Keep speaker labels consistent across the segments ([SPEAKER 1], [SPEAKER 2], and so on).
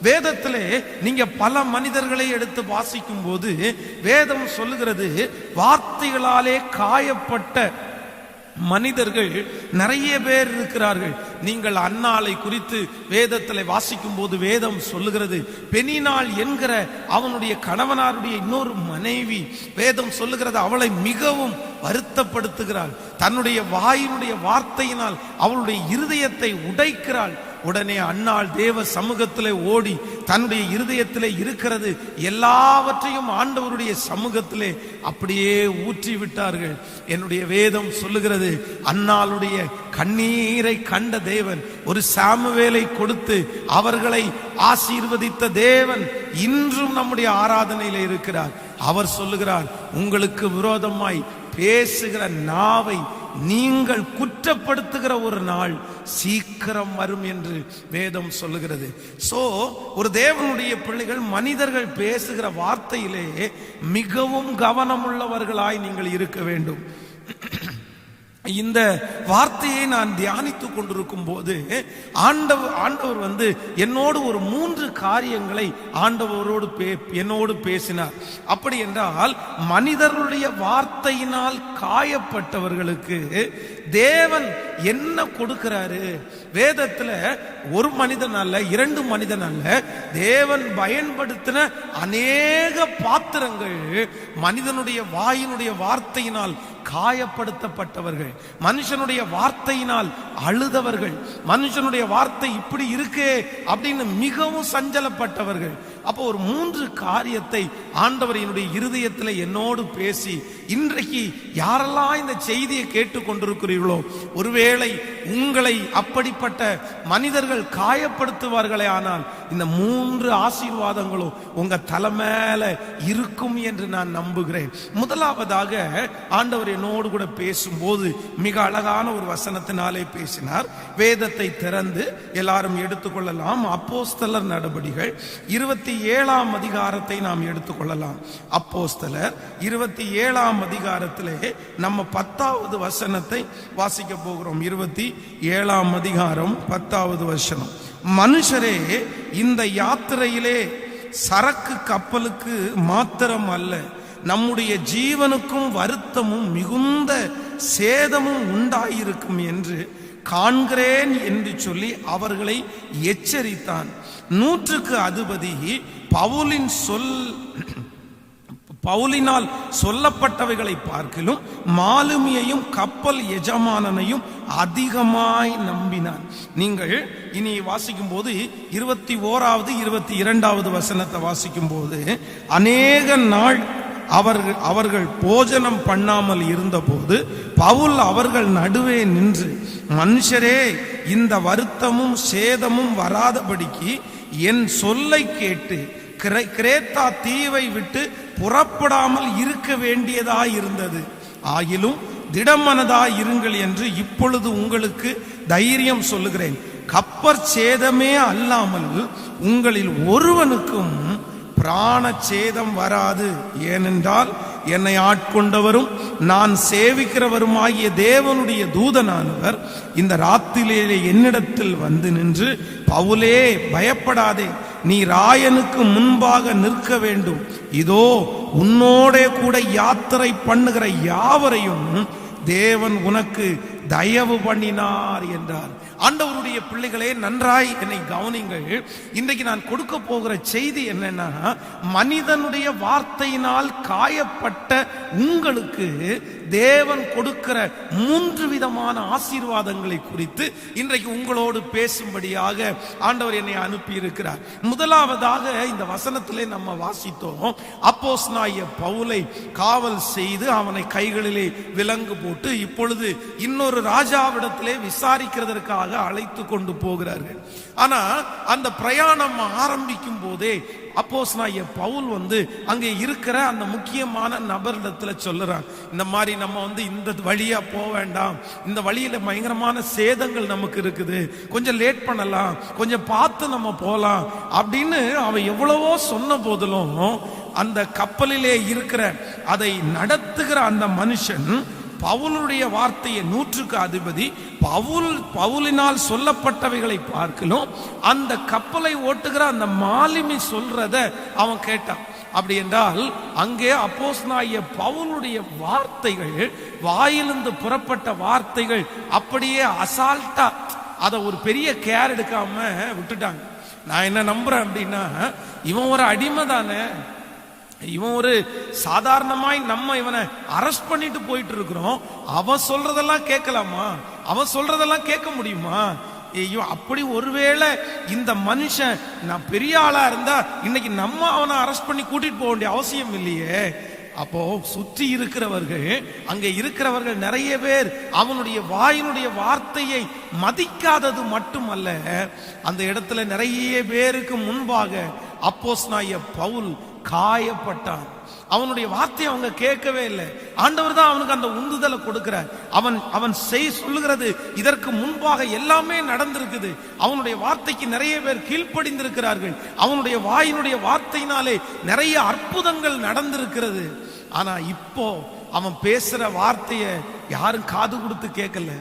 [SPEAKER 1] வேதத்திலே நீங்க பல மனிதர்களை எடுத்து வாசிக்கும் போது வேதம் சொல்லுகிறது, வார்த்தைகளாலே காயப்பட்ட மனிதர்கள் நிறைய பேர் இருக்கிறார்கள். நீங்கள் அன்னாளை குறித்து வேதத்தில் வாசிக்கும் போது வேதம் சொல்லுகிறது, பெனினாள் என்கிற அவனுடைய கணவனாருடைய இன்னொரு மனைவி, வேதம் சொல்லுகிறது அவளை மிகவும் வருத்தப்படுத்துகிறாள். தன்னுடைய வாயினுடைய வார்த்தையினால் அவளுடைய இருதயத்தை உடைக்கிறாள். உடனே அன்னாள் தேவ சமூகத்திலே ஓடி தன்னுடைய இருதயத்திலே இருக்கிறது எல்லாவற்றையும் ஆண்டவருடைய சமூகத்திலே அப்படியே ஊற்றி விட்டார்கள். என்னுடைய வேதம் சொல்லுகிறது, அன்னாளுடைய கண்ணீரை கண்ட தேவன் ஒரு சாமுவேலை கொடுத்து அவர்களை ஆசீர்வதித்த தேவன் இன்றும் நம்முடைய ஆராதனையில இருக்கிறார். அவர் சொல்லுகிறார், உங்களுக்கு விரோதமாய் பேசுகிற நாவை நீங்கள் குற்றப்படுத்துகிற ஒரு நாள் சீக்கிரம் வரும் என்று வேதம் சொல்லுகிறது. சோ ஒரு தேவனுடைய பிள்ளைகள் மனிதர்கள் பேசுகிற வார்த்தையிலே மிகவும் கவனமுள்ளவர்களாய் நீங்கள் இருக்க வேண்டும். இந்த வார்த்தையை நான் தியானித்துக் கொண்டிருக்கும் போது ஆண்டவர் என்னோடு ஒரு 3 காரியங்களை என்னோடு பேசினார். அப்படி என்றால் மனிதர்களுடைய வார்த்தையினால் காயப்பட்டவர்களுக்கு தேவன் என்ன கொடுக்கிறாரு? வேதத்துல ஒரு மனிதன் அல்ல, 2 மனிதன் அல்ல, தேவன் பயன்படுத்தின அநேக பாத்திரங்கள் மனிதனுடைய வாயினுடைய வார்த்தையினால் காயப்படுத்தப்பட்டவர்கள், மனுஷனுடைய வார்த்தையினால் அழுதவர்கள், மனுஷனுடைய வார்த்தை இப்படி இருக்கே அப்படின்னு மிகவும் சஞ்சலப்பட்டவர்கள். அப்போ ஒரு 3 காரியத்தை ஆண்டவர் என்னுடைய இருதயத்தில் என்னோடு பேசி, இன்றைக்கு யாரெல்லாம் இந்த செய்தியை கேட்டுக்கொண்டிருக்கிறீர்களோ, ஒருவேளை உங்களை அப்படிப்பட்ட மனிதர்கள் காயப்படுத்துவார்களே ஆனால் இந்த 3 ஆசீர்வாதங்களும் உங்க தலை மேல இருக்கும் என்று நான் நம்புகிறேன். முதலாவதாக ஆண்டவர் என்னோடு கூட பேசும்போது மிக அழகான ஒரு வசனத்தினாலே பேசினார். வேதத்தை திறந்து எல்லாரும் எடுத்துக்கொள்ளலாம். அப்போஸ்தலர் நடபடிகள் 27ஆம் அதிகாரத்தை நாம் எடுத்துக்கொள்ளலாம். அப்போஸ்தலர் 27ஆம் அதிகாரத்திலே நம்ம 10வது வசனத்தை வாசிக்க போகிறோம். 27ஆம் அதிகாரம் 10வது வசனம். மனுஷரே, இந்த யாத்திரையிலே சரக்கு கப்பலுக்கு மாத்திரம் அல்ல, நம்முடைய ஜீவனுக்கும் வருத்தமும் மிகுந்த சேதமும் உண்டாயிருக்கும் என்று காண்கிறேன் என்று சொல்லி அவர்களை எச்சரித்தான். 100க்கு அதிபதி பவுலினால் சொல்லப்பட்டவைகளை பார்க்கிலும் மாலுமியையும் கப்பல் எஜமானனையும் அதிகமாய் நம்பினான். நீங்கள் இனி வாசிக்கும் போது 21வது 22வது வசனத்தை வாசிக்கும் போது, அநேக நாள் அவர்கள் போஜனம் பண்ணாமல் இருந்தபோது பவுல் அவர்கள் நடுவே நின்று, மனுஷரே, இந்த வருத்தமும் சேதமும் வராதபடிக்கு என் சொல்லை கேட்டு கிரேத்தா தீவை விட்டு புறப்படாமல் இருக்க வேண்டியதாய் இருந்தது. ஆகிலும் திடமனதாய் இருங்கள் என்று இப்பொழுது உங்களுக்கு தைரியம் சொல்லுகிறேன். கப்பற் சேதமே அல்லாமல் உங்களில் ஒருவனுக்கும் பிராண சேதம் வராது. ஏனென்றால் என்னை ஆட்கொண்டவரும் நான் சேவிக்கிறவருமாகிய தேவனுடைய தூதனானவர் இந்த ராத்திரியிலே என்னிடத்தில் வந்து நின்று, பவுலே, பயப்படாதே, நீ ராயனுக்கு முன்பாக நிற்க வேண்டும். இதோ உன்னோட கூட யாத்திரை பண்ணுகிற யாவரையும் தேவன் உனக்கு தயவு பண்ணினார் என்றார். ஆண்டவருடைய பிள்ளைகளே, நன்றாய் என்னை கவனிங்கள். இன்றைக்கு நான் கொடுக்க போகிற செய்தி என்னன்னா, மனிதனுடைய வார்த்தையினால் காயப்பட்ட உங்களுக்கு தேவன் கொடுக்கிற 3 விதமான ஆசீர்வாதங்களை குறித்து இன்றைக்கு உங்களோடு பேசும்படியாக ஆண்டவர் என்னை அனுப்பி இருக்கிறார். முதலாவதாக இந்த வசனத்திலே நம்ம வாசித்தோம், அப்போஸ்தலனாகிய பவுலை காவல் செய்து அவனை கைகளிலே விலங்கு போட்டு இப்பொழுது இன்னொரு ராஜாவிடத்திலே விசாரிக்கிறதற்காக அழைத்து கொண்டு போகிறார்கள். ஆனா அந்த பிரயாணம் ஆரம்பிக்கும் போதே அப்போஸ்தலனாகிய பவுல் அங்கே இருக்கிற அந்த முக்கியமான நபரிடத்துல சொல்லுறான், இந்த மாதிரி நம்ம இந்த வழியா போக வேண்டாம், இந்த வழியில பயங்கரமான சேதங்கள் நமக்கு இருக்குது, கொஞ்சம் லேட் பண்ணலாம், கொஞ்சம் பார்த்து நம்ம போலாம் அப்படின்னு அவன் எவ்வளவோ சொன்ன போதிலும் அந்த கப்பலிலே இருக்கிற அதை நடத்துகிற அந்த மனுஷன் பவுலுடைய வார்த்தையை 100க்கு அதிபதி பவுலினால் சொல்லப்பட்டவைகளை பார்க்கலும் அந்த கப்பலை ஓட்டுகிற அந்த மாலுமி சொல்றத அவன் கேட்டான். அப்படி என்றால் அங்கே அப்போஸ்தலனாகிய பவுலுடைய வார்த்தைகள், வாயிலிருந்து புறப்பட்ட வார்த்தைகள் அப்படியே அசால்ட்டா அதை ஒரு பெரிய கேர் எடுக்காம விட்டுட்டாங்க. நான் என்ன நம்புறேன் அப்படின்னா, இவன் ஒரு அடிமை தானே, இவன் ஒரு சாதாரணமாய் நம்ம இவனை அரெஸ்ட் பண்ணிட்டு போயிட்டு இருக்கிறோம், அவன் சொல்றதெல்லாம் கேட்கலாமா, அவன் சொல்றதெல்லாம் கேட்க முடியுமா? ஐயோ, அப்படி ஒருவேளை இந்த மனுஷன் நான் பெரிய ஆளா இருந்தா இன்னைக்கு நம்ம அவனை அரெஸ்ட் பண்ணி கூட்டிட்டு போக வேண்டிய அவசியம் இல்லையே. அப்போ சுற்றி இருக்கிறவர்கள், அங்கே இருக்கிறவர்கள் நிறைய பேர் அவனுடைய வாயினுடைய வார்த்தையை மதிக்காதது மட்டுமல்ல, அந்த இடத்துல நிறைய பேருக்கு முன்பாக அப்போஸ்தலனாகிய பவுல் காயப்பட்டான். அவனுடைய வார்த்தையை அவங்க கேட்கவே இல்லை. ஆண்டவர் தான் அவனுக்கு அந்த உந்துதலை கொடுக்கிறார். அவன் சொல்லுகிறது இதற்கு முன்பாக எல்லாமே நடந்திருக்குது. அவனுடைய வார்த்தைக்கு நிறைய பேர் கீழ்ப்படிந்திருக்கிறார்கள். அவனுடைய வாயினுடைய வார்த்தையினாலே நிறைய அற்புதங்கள் நடந்திருக்கிறது. ஆனா இப்போ அவன் பேசுற வார்த்தையை யாரும் காது கொடுத்து கேட்கல.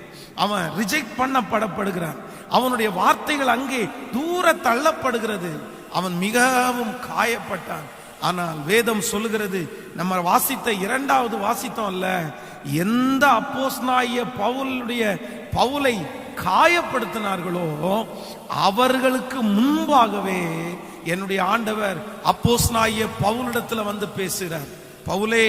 [SPEAKER 1] அவன் ரிஜெக்ட் பண்ணப்படப்படுகிறான். அவனுடைய வார்த்தைகள் அங்கே தூர தள்ளப்படுகிறது. அவன் மிகவும் காயப்பட்டான். ஆனால் வேதம் சொல்லுகிறது, நம்ம வாசித்த 2வது வாசித்தோம் அல்ல, எந்த அப்போஸ்தலனாகிய பவுலை காயப்படுத்தினார்களோ அவர்களுக்கு முன்பாகவே என்னுடைய ஆண்டவர் அப்போஸ்தலனாகிய பவுலிடத்துல வந்து பேசுகிறார். பவுலே,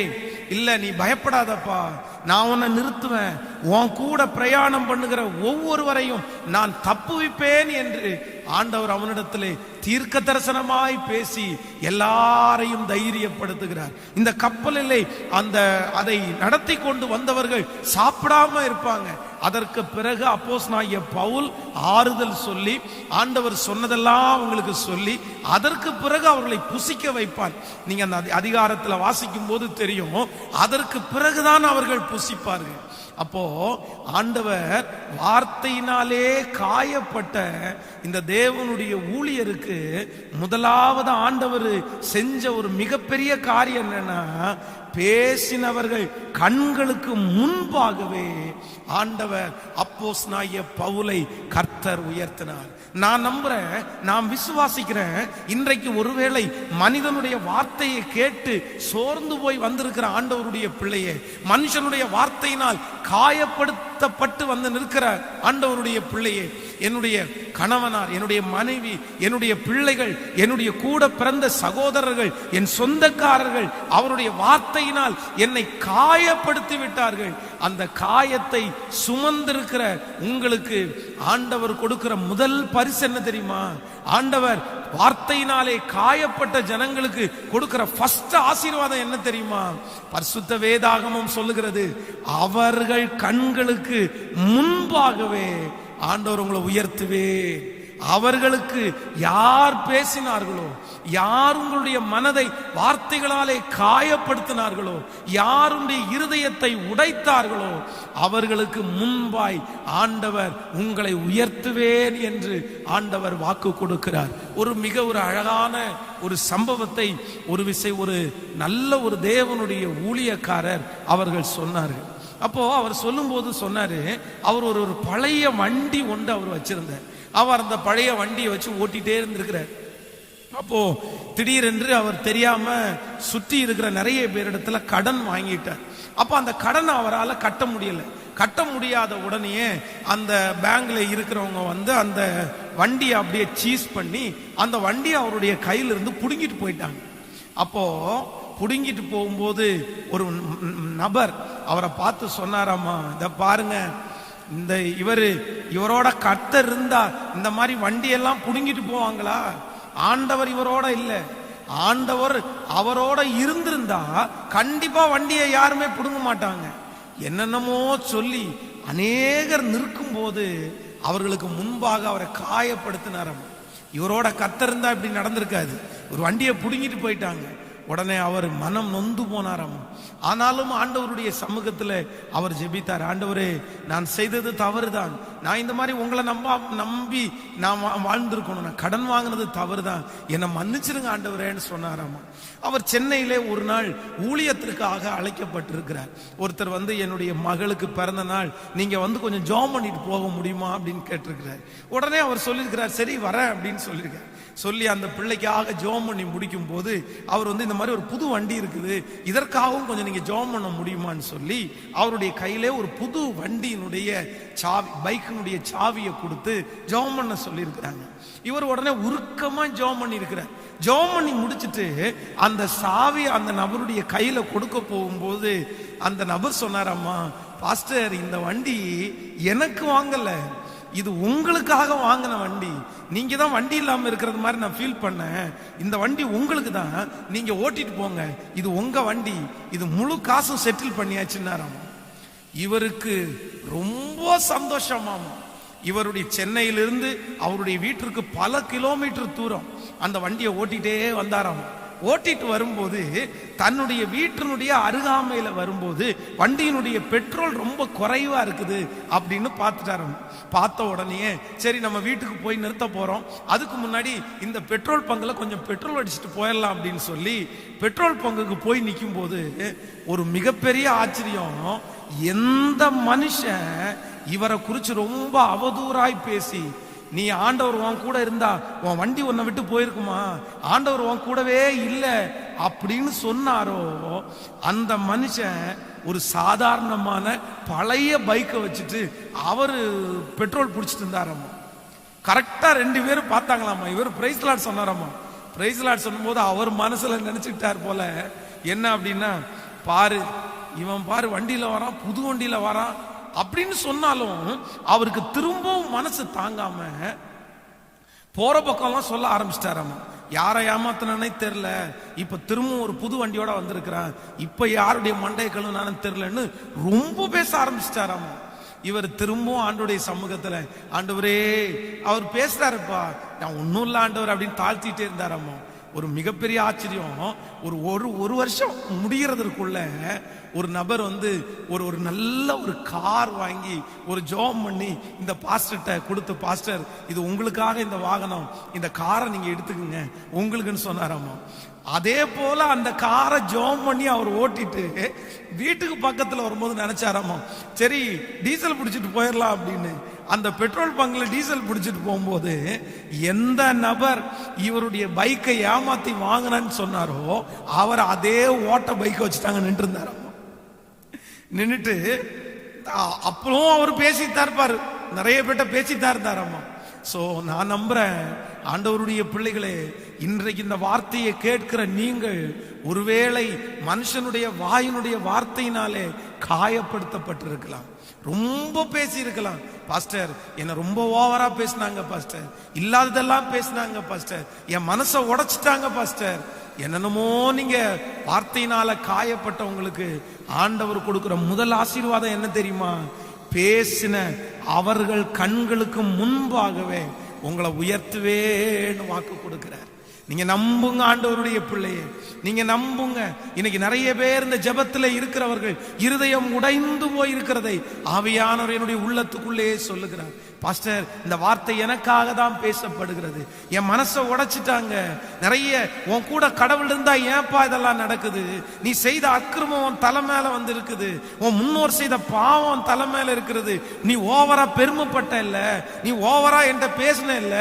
[SPEAKER 1] இல்ல நீ பயப்படாதப்பா, நான் உன்னை நிறுத்துவேன், உன் கூட பிரயாணம் பண்ணுகிற ஒவ்வொருவரையும் நான் தப்புவிப்பேன் என்று ஆண்டவர் அவனிடத்திலே தீர்க்க தரிசனமாய் பேசி எல்லாரையும் தைரியப்படுத்துகிறார். இந்த கப்பலிலே அதை நடத்தி கொண்டு வந்தவர்கள் சாப்பிடாம இருப்பாங்க. அதற்கு பிறகு அப்போஸ்தலனாகிய பவுல் ஆறுதல் சொல்லி ஆண்டவர் சொன்னதெல்லாம் உங்களுக்கு சொல்லி அதற்கு பிறகு அவர்களை புசிக்க வைப்பார். நீங்க அந்த அதிகாரத்துல வாசிக்கும் போது தெரியும், அதற்கு பிறகுதான் அவர்கள் புசிப்பார்கள். அப்போ ஆண்டவர் வார்த்தையினாலே காயப்பட்ட இந்த தேவனுடைய ஊழியருக்கு முதலாவது ஆண்டவர் செஞ்ச ஒரு மிகப்பெரிய காரியம் என்னன்னா, பேசினவர்கள் கண்களுக்கு முன்பாகவே ஆண்டவர் அப்போஸ்தலனாகிய பவுலை கர்த்தர் உயர்த்தினார். நான் நம்புறேன், நான் விசுவாசிக்கிறேன், இன்றைக்கு ஒருவேளை மனிதனுடைய வார்த்தையை கேட்டு சோர்ந்து போய் வந்திருக்கிற ஆண்டவருடைய பிள்ளையே, மனுஷனுடைய வார்த்தையினால் காயப்படுத்தப்பட்டு வந்து நிற்கிற ஆண்டவருடைய பிள்ளையே, என்னுடைய கணவனார், என்னுடைய மனைவி, என்னுடைய பிள்ளைகள், என்னுடைய கூட பிறந்த சகோதரர்கள், என் சொந்தக்காரர்கள் அவருடைய வார்த்தையினால் என்னை காயப்படுத்தி விட்டார்கள். அந்த காயத்தை சுமந்திருக்கிற உங்களுக்கு ஆண்டவர் கொடுக்கிற முதல் பரிசு என்ன தெரியுமா? ஆண்டவர் வார்த்தையினாலே காயப்பட்ட ஜனங்களுக்கு கொடுக்கிற ஃபர்ஸ்ட் ஆசீர்வாதம் என்ன தெரியுமா? பரிசுத்த வேதாகமம் சொல்லுகிறது, அவர்கள் கண்களுக்கு முன்பாகவே ஆண்டவர் உங்களை உயர்த்துவே. அவர்களுக்கு யார் பேசினார்களோ, யார் உங்களுடைய மனதை வார்த்தைகளாலே காயப்படுத்தினார்களோ, யாருடைய இருதயத்தை உடைத்தார்களோ அவர்களுக்கு முன்பாய் ஆண்டவர் உங்களை உயர்த்துவேன் என்று ஆண்டவர் வாக்கு கொடுக்கிறார். ஒரு அழகான ஒரு சம்பவத்தை ஒரு நல்ல ஒரு தேவனுடைய ஊழியக்காரர் அவர்கள் சொன்னார்கள். அப்போ அவர் சொல்லும் போது சொன்னாரு, அவர் ஒரு பழைய வண்டி ஒன்று அவர் வச்சிருந்தார். அவர் அந்த பழைய வண்டியை வச்சு ஓட்டிட்டே இருந்திருக்கிறார். அப்போ திடீரென்று அவர் தெரியாம சுற்றி இருக்கிற நிறைய பேரிடத்துல கடன் வாங்கிட்டார். அப்ப அந்த கடனை அவரால் கட்ட முடியல. கட்ட முடியாத உடனே அந்த பேங்க்ல இருக்கிறவங்க வந்து அந்த வண்டியை அப்படியே சீஸ் பண்ணி அந்த வண்டியை அவருடைய கையிலிருந்து புடுங்கிட்டு போயிட்டாங்க. அப்போ புடுங்கிட்டு போகும்போது ஒரு நபர் அவரை பார்த்து சொன்னாராமா, இத பாருங்க, இந்த இவரோட கர்த்தர் இருந்தா இந்த மாதிரி வண்டியெல்லாம் புடுங்கிட்டு போவாங்களா? ஆண்டவர் இவரோட இல்ல, ஆண்டவர் அவரோட இருந்திருந்தா கண்டிப்பா வண்டியை யாருமே புடுங்க மாட்டாங்க. என்னென்னமோ சொல்லி அநேகர் நிற்கும் போது அவர்களுக்கு முன்பாக அவரை காயப்படுத்தினாராம். இவரோட கர்த்தர் இருந்தா இப்படி நடந்திருக்காது. ஒரு வண்டியை புடுங்கிட்டு போயிட்டாங்க. உடனே அவர் மனம் நொந்து போனாராம். ஆனாலும் ஆண்டவருடைய சமூகத்தில் அவர் ஜெபித்தார். ஆண்டவரே, நான் செய்தது தவறுதான், நான் இந்த மாதிரி உங்களை நம்பி நான் வாழ்ந்திருக்கணும், நான் கடன் வாங்கினது தவறுதான், என்னை மன்னிச்சிருங்க ஆண்டவரேன்னு சொன்னாராமா. அவர் சென்னையிலே ஒரு நாள் ஊழியத்திற்காக அழைக்கப்பட்டிருக்கிறார். ஒருத்தர் வந்து என்னுடைய மகளுக்கு பிறந்த நாள், நீங்க வந்து கொஞ்சம் ஜெபம் பண்ணிட்டு போக முடியுமா அப்படின்னு கேட்டிருக்கிறார். உடனே அவர் சொல்லியிருக்கிறார், சரி வரேன் அப்படின்னு சொல்லியிருக்கார். சொல்லி அந்த பிள்ளைக்காக ஜெபம் பண்ணி முடிக்கும் போது அவர் வந்து இந்த மாதிரி ஒரு புது வண்டி இருக்குது, இதற்காகவும் கொஞ்சம் நீங்க ஜெபம் பண்ண முடியுமான்னு சொல்லி அவருடைய கையிலே ஒரு புது வண்டியினுடைய சாவி, பைக்கினுடைய சாவியை கொடுத்து ஜெபம் பண்ண சொல்லி இருக்கிறாங்க. இவர் உடனே உருக்கமா ஜெபம் பண்ணி இருக்கிறார். ஜெபம் பண்ணி முடிச்சுட்டு அந்த சாவி அந்த நபருடைய கையில கொடுக்க போகும்போது அந்த நபர் சொன்னாரம்மா, பாஸ்டர், இந்த வண்டி எனக்கு வாங்கல, இது உங்களுக்காக வாங்கின வண்டி, நீங்க தான் வண்டி இல்லாம இருக்கிறது மாதிரி நான் ஃபீல் பண்ணேன், இந்த வண்டி உங்களுக்கு தான், நீங்க ஓட்டிட்டு போங்க, இது உங்க வண்டி, இது முழு காசும் செட்டில் பண்ணியாச்சுன்னாராம். இவருக்கு ரொம்ப சந்தோஷமாமா. இவருடைய சென்னையிலிருந்து அவருடைய வீட்டிற்கு பல கிலோமீட்டர் தூரம் அந்த வண்டியை ஓட்டிட்டே வந்தாராம். ஓட்டிட்டு வரும்போது தன்னுடைய வீட்டினுடைய அருகாமையில வரும்போது வண்டியினுடைய பெட்ரோல் ரொம்ப குறைவா இருக்குது அப்படின்னு பார்த்துட்டாராம். பார்த்த உடனே சரி நம்ம வீட்டுக்கு போய் நிறுத்த போறோம், அதுக்கு முன்னாடி இந்த பெட்ரோல் பங்குல கொஞ்சம் பெட்ரோல் அடிச்சுட்டு போயிடலாம் அப்படின்னு சொல்லி பெட்ரோல் பங்குக்கு போய் நிற்கும் போது ஒரு மிகப்பெரிய ஆச்சரியம். எந்த மனுஷன் இவரை குறிச்சு ரொம்ப அவதூறாய் பேசி, நீ ஆண்டவர் உன் கூட இருந்தா உன் வண்டி உன்னை விட்டு போயிருக்குமா, ஆண்டவர் உன் கூடவே இல்லை அப்படின்னு சொன்னாரோ, அந்த மனுஷன் ஒரு சாதாரணமான பழைய பைக்கை வச்சுட்டு அவரு பெட்ரோல் பிடிச்சிட்டு இருந்தாராமா. கரெக்டா 2 பேரும் பார்த்தாங்களாமா. இவர் பிரைஸ் லார்ட் சொன்னாராமா. பிரைஸ் லார்ட் சொல்லும் போது அவர் மனசுல நினைச்சுக்கிட்டார் போல, என்ன அப்படின்னா, பாரு இவன் பாரு வண்டியில வரான், புது வண்டியில வரான் அப்படின்னு சொன்னாலும் அவருக்கு திரும்பவும் மனசு தாங்காம போற பக்கம்லாம் சொல்ல ஆரம்பிச்சிட்டாராமா. யாரை ஏமாத்தினே தெரியல, இப்ப திரும்பவும் ஒரு புது வண்டியோட வந்திருக்கிறான், இப்ப யாருடைய மண்டைய கழுவுனான்னு தெரியலன்னு ரொம்ப பேச ஆரம்பிச்சிட்டாராமா. இவர் திரும்பவும் ஆண்டவருடைய சமூகத்துல, ஆண்டவரே, அவர் பேசுறாருப்பா, நான் ஒன்னும் இல்ல ஆண்டவர் அப்படின்னு தாழ்த்திட்டே இருந்தாராமா. ஒரு மிகப்பெரிய ஆச்சரியம், ஒரு வருஷம் முடிகிறதுக்குள்ள ஒரு நபர் வந்து ஒரு நல்ல ஒரு கார் வாங்கி ஒரு ஜெபம் பண்ணி இந்த பாஸ்டர்கிட்ட கொடுத்து, பாஸ்டர் இது உங்களுக்காக இந்த வாகனம், இந்த காரை நீங்க எடுத்துக்கங்க உங்களுக்குன்னு சொன்னாராமா. அதே போல அந்த காரை ஜெபம் பண்ணி அவர் ஓட்டிட்டு வீட்டுக்கு பக்கத்துல வரும்போது நினைச்சாராமா, சரி டீசல் பிடிச்சிட்டு போயிடலாம் அப்படின்னு. அந்த பெட்ரோல் பங்க்ல டீசல் பிடிச்சிட்டு போகும்போது எந்த நபர் இவருடைய பைக்கை ஏமாத்தி வாங்கினான்னு சொன்னாரோ அவர் அதே ஓட்ட பைக்கை வச்சுட்டாங்க நின்று இருந்தாராமா. நின்றுட்டு அப்புறம் அவர் பேசித்தான் இருப்பாரு, நிறைய பேர்ட்ட பேசித்தான் இருந்தாராமா. சோ நான் நம்புறேன் ஆண்டவருடைய பிள்ளைகளே, இன்றைக்கு இந்த வார்த்தையை கேட்கிற நீங்கள் ஒருவேளை மனுஷனுடைய வாயினுடைய வார்த்தையினாலே காயப்படுத்தப்பட்டிருக்கலாம், ரொம்ப பேசி இருக்கலாம். பாஸ்டர் என்ன ரொம்ப ஓவரா பேசினாங்க பாஸ்டர், இல்லாததெல்லாம் பேசினாங்க பாஸ்டர், என் மனசை உடைச்சிட்டாங்க பாஸ்டர், என்னென்னமோ நீங்க வார்த்தையினால காயப்பட்டவங்களுக்கு ஆண்டவர் கொடுக்கிற முதல் ஆசீர்வாதம் என்ன தெரியுமா? பேசின அவர்கள் கண்களுக்கு முன்பாகவே உங்களை உயர்த்துவேன்னு வாக்கு கொடுக்கிறார். நீங்க நம்புங்க ஆண்டவருடைய பிள்ளையே, நீங்க நம்புங்க. இன்னைக்கு நிறைய பேர் இந்த ஜெபத்துல இருக்கிறவர்கள் இருதயம் உடைந்து போய் இருக்கிறதை ஆவியானவர் என்னுடைய உள்ளத்துக்குள்ளே சொல்லுகிறார். பாஸ்டர், இந்த வார்த்தை எனக்காக தான் பேசப்படுகிறது, என் மனசை உடைச்சிட்டாங்க, நிறைய உன் கூட கடவுள் இருந்தா ஏன்பா இதெல்லாம் நடக்குது, நீ செய்த அக்கிரமம் உன் தலை மேல வந்து இருக்குது, உன் முன்னோர் செய்த பாவம் தலை மேல இருக்கிறது, நீ ஓவரா பெருமைப்பட்ட இல்ல, நீ ஓவரா என்கிட்ட பேசின இல்ல,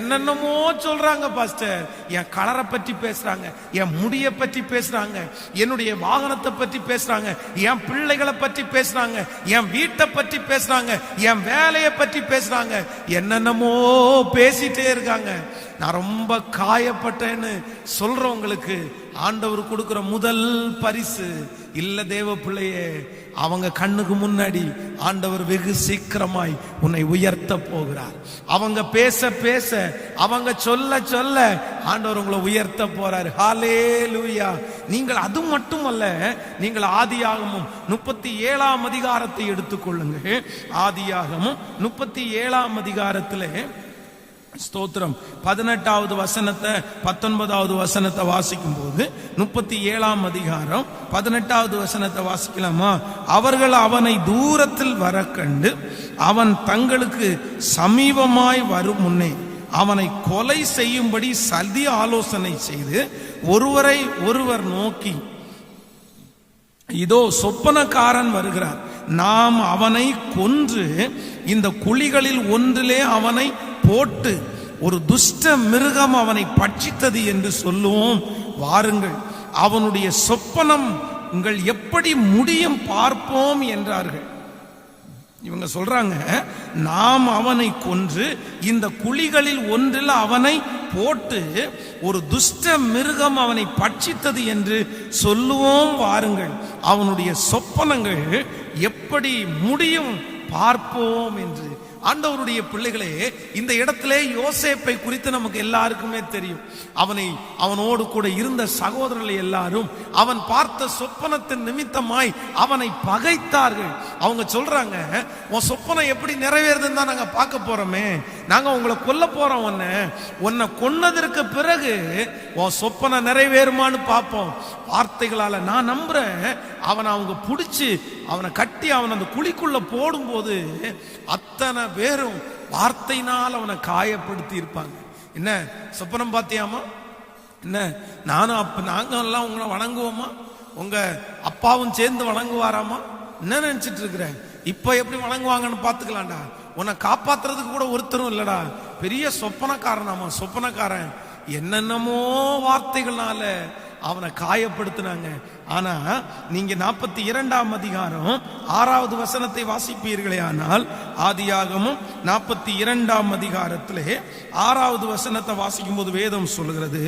[SPEAKER 1] என்னென்னமோ சொல்றாங்க பாஸ்டர். என் கலரை பற்றி பேசுறாங்க, என் முடிய பற்றி பேசுறாங்க, என்னுடைய வாகனத்தை பற்றி பேசுறாங்க, என் பிள்ளைகளை பற்றி பேசுறாங்க, என் வீட்டை பற்றி பேசுறாங்க, என் வேலையை பற்றி பேசுறாங்க, என்னென்னமோ பேசிட்டே இருக்காங்க. நான் ரொம்ப காயப்பட்டேன்னு சொல்றவங்களுக்கு ஆண்டவர் கொடுக்கிற முதல் பரிசு இல்ல தேவ பிள்ளையே, அவங்க கண்ணுக்கு முன்னாடி ஆண்டவர் வெகு சீக்கிரமாய் உன்னை உயர்த்த போகிறார். அவங்க பேச பேச, அவங்க சொல்ல சொல்ல ஆண்டவர் உங்களை உயர்த்த போறார். ஹல்லேலூயா. நீங்கள் அது மட்டுமல்ல, நீங்கள் ஆதியாகமம் 37ஆம் அதிகாரத்தை எடுத்துக்கொள்ளுங்க. ஆதியாகமம் 37ஆம் அதிகாரத்திலே ஸ்தோத்திரம். 18வது வசனத்தை 19வது வசனத்தை வாசிக்கும் போது 37ஆம் அதிகாரம் 18வது வசனத்தை வாசிக்கலாமா? அவர்கள் அவனை தூரத்தில் வர கண்டு அவன் தங்களுக்கு சமீபமாய் வரும் முன்னே அவனை கொலை செய்யும்படி சதி ஆலோசனை செய்து ஒருவரை ஒருவர் நோக்கி, இதோ சொப்பனக்காரன் வருகிறார், நாம் அவனை கொன்று இந்த குழிகளில் ஒன்றிலே அவனை போட்டு ஒரு துஷ்ட மிருகம் அவனை பட்சித்தது என்று சொல்லுவோம், வாருங்கள், அவனுடைய சொப்பனம் உங்கள் எப்படி முடியும் பார்ப்போம் என்றார்கள். இவங்க சொல்றாங்க, நாம் அவனை கொன்று இந்த குழிகளில் ஒன்றில் அவனை போட்டு ஒரு துஷ்ட மிருகம் அவனை பட்சித்தது என்று சொல்லுவோம், வாருங்கள், அவனுடைய சொப்பனங்கள் எப்படி முடியும் பார்ப்போம் என்று. ஆண்டவருடைய பிள்ளைகளே, இந்த இடத்திலே யோசேப்பை குறித்து நமக்கு எல்லாருக்குமே தெரியும். அவனோடு கூட இருந்த சகோதரர்கள் எல்லாரும் அவன் பார்த்த சொப்பனத்தின் நிமித்தமாய் அவனை பகைத்தார்கள். அவங்க சொல்றாங்க, உன் சொப்பனம் எப்படி நிறைவேறுதுன்னு தான் நாங்க பார்க்க போறோமே, நாங்க உங்களை கொல்ல போறோம், உன்னை கொன்னதற்கு பிறகு உன் சொப்பனம் நிறைவேறுமான்னு பார்ப்போம். வார்த்தைகளால நான் நம்புறேன், அவனை அவங்க பிடிச்சு அவனை கட்டி அவன் அந்த குழிக்குள்ள போடும்போது அத்தனை பேரும் வார்த்தையினால் அவனை காயப்படுத்தி இருப்பாங்க. என்ன சொப்பனம் பார்த்தியாமா? என்ன நாங்க எல்லாம் உங்களை வணங்குவோமா? உங்க அப்பாவும் சேர்ந்து வணங்குவாராமா? என்ன நினைச்சிட்டு இருக்கிற? இப்ப எப்படி வணங்குவாங்கன்னு பாத்துக்கலாம்டா. உன்னை காப்பாத்துறதுக்கு கூட ஒருத்தரும் இல்லடா. பெரிய சொப்பனக்காரனாமா, சொப்பனக்காரன். என்னென்னமோ வார்த்தைகள்னால அவனை காயப்படுத்தினாங்க. ஆனா நீங்க 42ஆம் அதிகாரம் 6வது வசனத்தை வாசிப்பீர்களே ஆனால், ஆதியாகமும் 42ஆம் அதிகாரத்திலே 6வது வசனத்தை வாசிக்கும் போது வேதம் சொல்கிறது,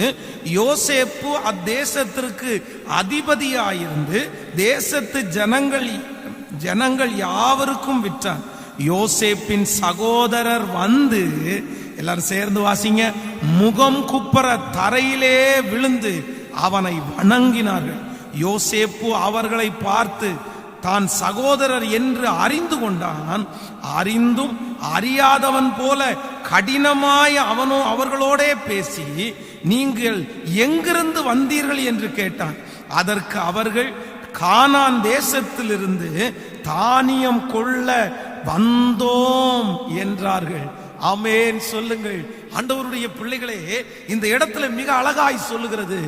[SPEAKER 1] யோசேப்பு அத்தேசத்திற்கு அதிபதியாயிருந்து தேசத்து ஜனங்கள் யாவருக்கும் விற்றான். யோசேப்பின் சகோதரர் வந்து, எல்லாரும் சேர்ந்து வாசிங்க, முகம் குப்பர தரையிலே விழுந்து அவனை வணங்கினார்கள். யோசேப்பு அவர்களை பார்த்து தான் சகோதரர் என்று அறிந்து கொண்டான். அறிந்தும் அறியாதவன் போல கடினமாய் அவர்களோட பேசி, நீங்கள் எங்கிருந்து வந்தீர்கள் என்று கேட்டான். அதற்கு அவர்கள், கானான் தேசத்திலிருந்து தானியம் கொள்ள வந்தோம் என்றார்கள். ஆமென் சொல்லுங்கள். ஆண்டவருடைய பிள்ளைகளே, இந்த இடத்துல மிக அழகாய் சொல்லுகிறது,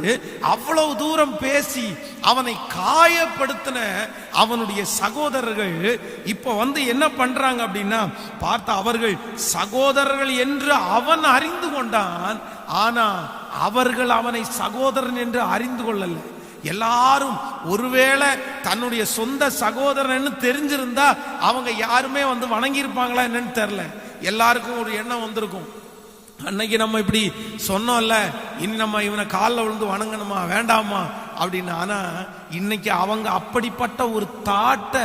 [SPEAKER 1] அவ்வளவு தூரம் பேசி அவனை காயப்படுத்தின அவனுடைய சகோதரர்கள் இப்ப வந்து என்ன பண்றாங்க அப்படின்னா, பார்த்த அவர்கள் சகோதரர்கள் என்று அவன் அறிந்து கொண்டான். ஆனா அவர்கள் அவனை சகோதரன் என்று அறிந்து கொள்ளல. எல்லாரும் ஒருவேளை தன்னுடைய சொந்த சகோதரன் தெரிஞ்சிருந்தா அவங்க யாருமே வந்து வணங்கி இருப்பாங்களா என்னன்னு தெரியல. எல்லாருக்கும் ஒரு எண்ணம் வந்திருக்கும், அன்னைக்கு நம்ம இப்படி சொன்னோம்ல, இனி நம்ம இவனை காலில் விழுந்து வணங்கணுமா வேண்டாமா அப்படின்னு. ஆனா இன்னைக்கு அவங்க அப்படிப்பட்ட ஒரு தாட்டை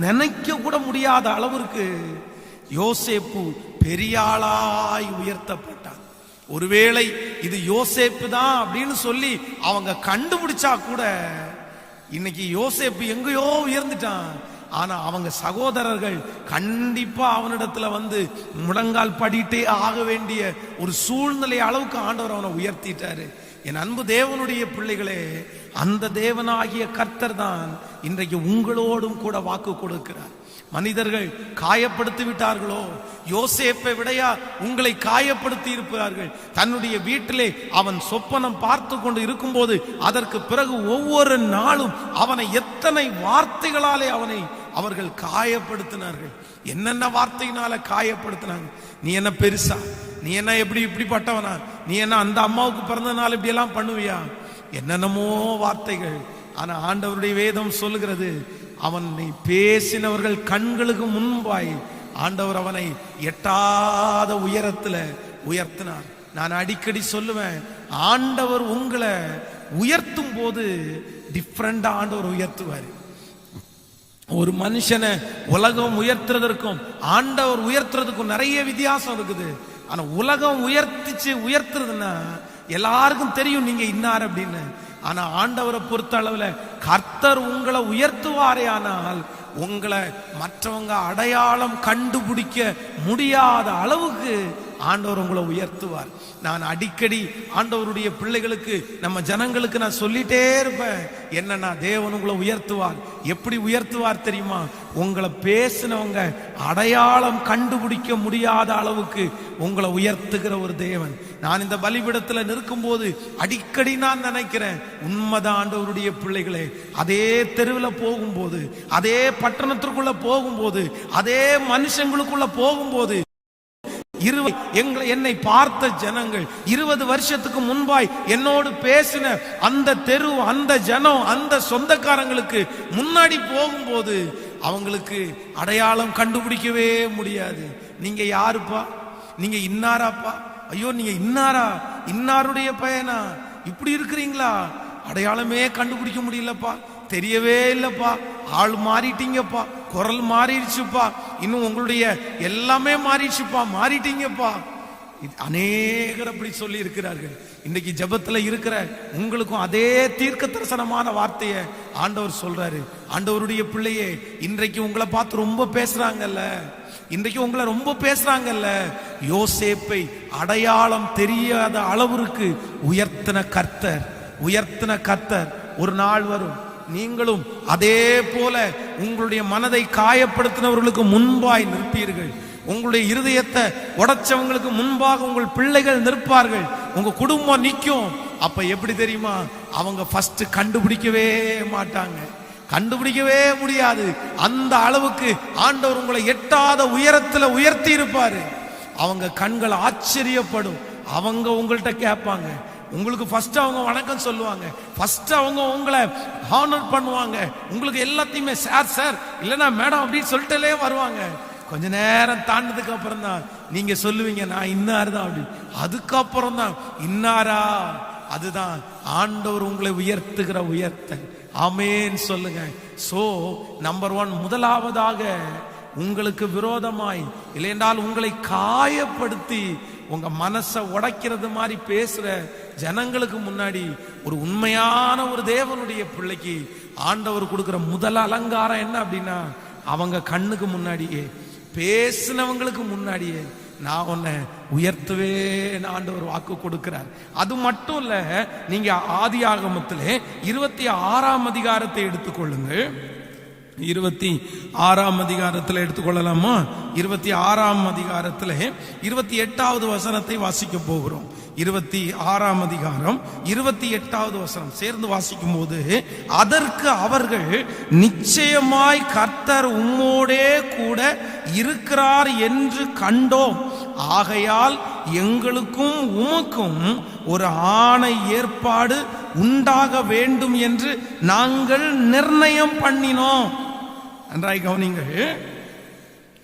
[SPEAKER 1] நினைக்க கூட முடியாத அளவிற்கு யோசேப்பு பெரியாளாய் உயர்த்தப்பட்டான். ஒருவேளை இது யோசேப்பு தான் அப்படின்னு சொல்லி அவங்க கண்டுபிடிச்சா கூட இன்னைக்கு யோசேப்பு எங்கேயோ உயர்ந்துட்டான். ஆனா அவங்க சகோதரர்கள் கண்டிப்பா அவனிடத்துல வந்து முழங்கால் படிட்டே ஆக வேண்டிய ஒரு சூழ்நிலை அளவுக்கு ஆண்டவர் அவனை உயர்த்திட்டாரு. என் அன்பு தேவனுடைய பிள்ளைகளே, அந்த தேவனாகிய கர்த்தர் தான் இன்றைக்கு உங்களோடும் கூட வாக்கு கொடுக்கிறார். மனிதர்கள் காயப்படுத்தி விட்டார்களோ, யோசேப்பை விடையா உங்களை காயப்படுத்தி இருப்பார்கள். தன்னுடைய வீட்டிலே அவன் சொப்பனம் பார்த்து கொண்டு இருக்கும் போது அதற்கு பிறகு ஒவ்வொரு நாளும் அவனை எத்தனை வார்த்தைகளாலே அவர்கள் காயப்படுத்தினார்கள். என்னென்ன வார்த்தையினால காயப்படுத்தினாங்க. நீ என்ன பெருசா, நீ என்ன இப்படிப்பட்டவனா, நீ என்ன அந்த அம்மாவுக்கு பிறந்தனால இப்படி எல்லாம் பண்ணுவியா, என்னென்னமோ வார்த்தைகள். ஆனா ஆண்டவருடைய வேதம் சொல்லுகிறது, அவனை பேசினவர்கள் கண்களுக்கு முன்பாய் ஆண்டவர் அவனை எட்டாத உயரத்துல உயர்த்தினார். நான் அடிக்கடி சொல்லுவேன், ஆண்டவர் உங்களை உயர்த்தும் போது டிஃப்ரெண்டா ஆண்டவர் உயர்த்துவார். ஒரு மனுஷனை உலகம் உயர்த்துறதற்கும் ஆண்டவர் உயர்த்துறதுக்கும் நிறைய வித்தியாசம் இருக்குது. ஆனா உலகம் உயர்த்துறதுன்னா எல்லாருக்கும் தெரியும் நீங்க இன்னார் அப்படின்னு. ஆனா ஆண்டவரை பொறுத்த அளவுல கர்த்தர் உங்களை உயர்த்துவாரே, ஆனால் உங்களை மற்றவங்க அடையாளம் கண்டுபிடிக்க முடியாத அளவுக்கு ஆண்டவர் உங்களை உயர்த்துவார். நான் அடிக்கடி ஆண்டவருடைய பிள்ளைகளுக்கு, நம்ம ஜனங்களுக்கு நான் சொல்லிட்டே இருப்பேன், என்னன்னா தேவன் உங்களை உயர்த்துவார். எப்படி உயர்த்துவார் தெரியுமா? உங்களை பேசினவங்க அடையாளம் கண்டுபிடிக்க முடியாத அளவுக்கு உங்களை உயர்த்துகிற ஒரு தேவன். நான் இந்த பலிபீடத்தில் நிற்கும் போது அடிக்கடி நான் நினைக்கிறேன், உண்மைதான் ஆண்டவருடைய பிள்ளைகளே, அதே தெருவில் போகும்போது, அதே பட்டணத்திற்குள்ள போகும்போது, அதே மனுஷங்களுக்குள்ள போகும்போது, என்னை பார்த்த ஜனங்கள் 20 வருஷத்துக்கு முன்பாய் என்னோடு பேசின அந்த தெரு, அந்த ஜனம், அந்த சொந்தக்காரங்களுக்கு முன்னாடி போகும்போது அவங்களுக்கு அடையாளம் கண்டுபிடிக்கவே முடியாது. நீங்க யாருப்பா? நீங்க இன்னாராப்பா? ஐயோ நீங்க இன்னாரா? இன்னாருடைய பையனா? இப்படி இருக்கிறீங்களா? அடையாளமே கண்டுபிடிக்க முடியலப்பா, தெரியவே இல்லப்பா, ஆள் மாறிட்டீங்கப்பா, குரல் மாறிடுச்சுப்பா, இன்னும் உங்களுடைய எல்லாமே மாறிடுச்சுப்பா, மாறிட்டீங்கப்பா. அநேகர் அப்படி சொல்லி இருக்கிறார்கள். இன்னைக்கு ஜெபத்துல இருக்கிற உங்களுக்கும் அதே தீர்க்க தரிசனமான வார்த்தையை ஆண்டவர் சொல்றாரு. ஆண்டவருடைய பிள்ளையே, இன்றைக்கு உங்களை பார்த்து ரொம்ப பேசுறாங்கல்ல, இன்றைக்கு உங்களை ரொம்ப பேசுறாங்கல்ல, யோசேப்பை அடையாளம் தெரியாத அளவிற்கு உயர்த்தின கர்த்தர் ஒரு நாள் வரும், நீங்களும் அதே போல உங்களுடைய மனதை காயப்படுத்தினவர்களுக்கு முன்பாய் நிற்பீர்கள். உங்களுடைய இருதயத்தை உடைச்சவங்களுக்கு முன்பாக உங்கள் பிள்ளைகள் நிற்பார்கள், உங்க குடும்பம் நிற்கும். அப்ப எப்படி தெரியுமா? அவங்க ஃபர்ஸ்ட் கண்டுபிடிக்கவே மாட்டாங்க, கண்டுபிடிக்கவே முடியாது. அந்த அளவுக்கு ஆண்டவர் உங்களை எட்டாத உயரத்துல உயர்த்தி இருப்பாரு. அவங்க கண்கள் ஆச்சரியப்படும். அவங்க உங்கள்கிட்ட கேட்பாங்க, உங்களுக்கு ஃபர்ஸ்ட் அவங்க வணக்கம் சொல்லுவாங்க, ஃபர்ஸ்ட் அவங்க உங்களை ஹானர் பண்ணுவாங்க, உங்களுக்கு எல்லாத்தையுமே சார் இல்லைன்னா மேடம் அப்படின்னு சொல்லிட்டே வருவாங்க. கொஞ்ச நேரம் தாண்டதுக்கு அப்புறம் தான் நீங்க சொல்லுவீங்க, நான் இன்னாரு தான் அப்படி. அதுக்கப்புறம் தான் இன்னாரா? அதுதான் ஆண்டவர் உங்களை உயர்த்துகிற உயர்த்தல். ஆமேன் சொல்லுங்க. சோ நம்பர் 1, முதலாவதாக உங்களுக்கு விரோதமாய் இல்லையென்றால் உங்களை காயப்படுத்தி உங்க மனசை உடைக்கிறது மாதிரி பேசுற ஜனங்களுக்கு முன்னாடி ஒரு உண்மையான ஒரு தேவனுடைய பிள்ளைக்கு ஆண்டவர் கொடுக்கிற முதல் அலங்காரம் என்ன அப்படின்னா, அவங்க கண்ணுக்கு முன்னாடியே, பேசினவங்களுக்கு முன்னாடியே நான் உன்னை உயர்த்துவேன் ஆண்டவர் வாக்கு கொடுக்கிறார். அது மட்டும் இல்ல, நீங்க ஆதியாகமத்திலே 26ஆம் அதிகாரத்தை எடுத்துக்கொள்ளுங்கள். 26ஆம் அதிகாரத்தில் எடுத்துக்கொள்ளலாமா? 26ஆம் அதிகாரத்தில் 28வது வசனத்தை வாசிக்க போகிறோம். 26ஆம் அதிகாரம் 28வது வசனம் சேர்ந்து வாசிக்கும் போது, அதற்கு அவர்கள், நிச்சயமாய் கர்த்தர் உம்மோடே கூட இருக்கிறார் என்று கண்டோம், ஆகையால் எங்களுக்கும் உமக்கும் ஒரு ஆணை ஏற்பாடு உண்டாக வேண்டும் என்று நாங்கள் நிர்ணயம் பண்ணினோம். நன்றாய் கவனிங்கள்.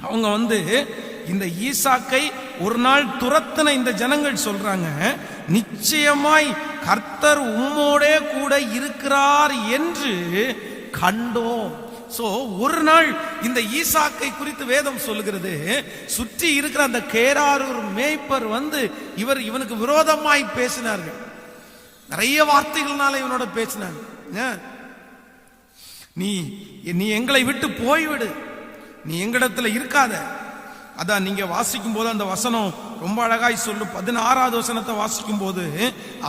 [SPEAKER 1] அவங்க இந்த ஈசாக்கை ஒரு நாள் துரத்தின இந்த ஜனங்கள் சொல்றாங்க, நிச்சயமாய் கர்த்தர் உம்மோடே கூட இருக்கிறார் என்று கண்டோம். சோ ஒரு நாள் இந்த ஈசாக்கை குறித்து வேதம் சொல்லுகிறது, சுற்றி இருக்கிற அந்த கேராரூர் மேய்ப்பர் இவனுக்கு விரோதமாய் பேசினார்கள். நிறைய வார்த்தைகள்னால இவனோட பேசினாங்க. நீ எங்களை விட்டு போய்விடு, நீ எங்களிடத்துல இருக்காத. அதான் நீங்க வாசிக்கும் போது அந்த வசனம் ரொம்ப அழகாய் சொல்லும். 16வது வசனத்தை வாசிக்கும் போது,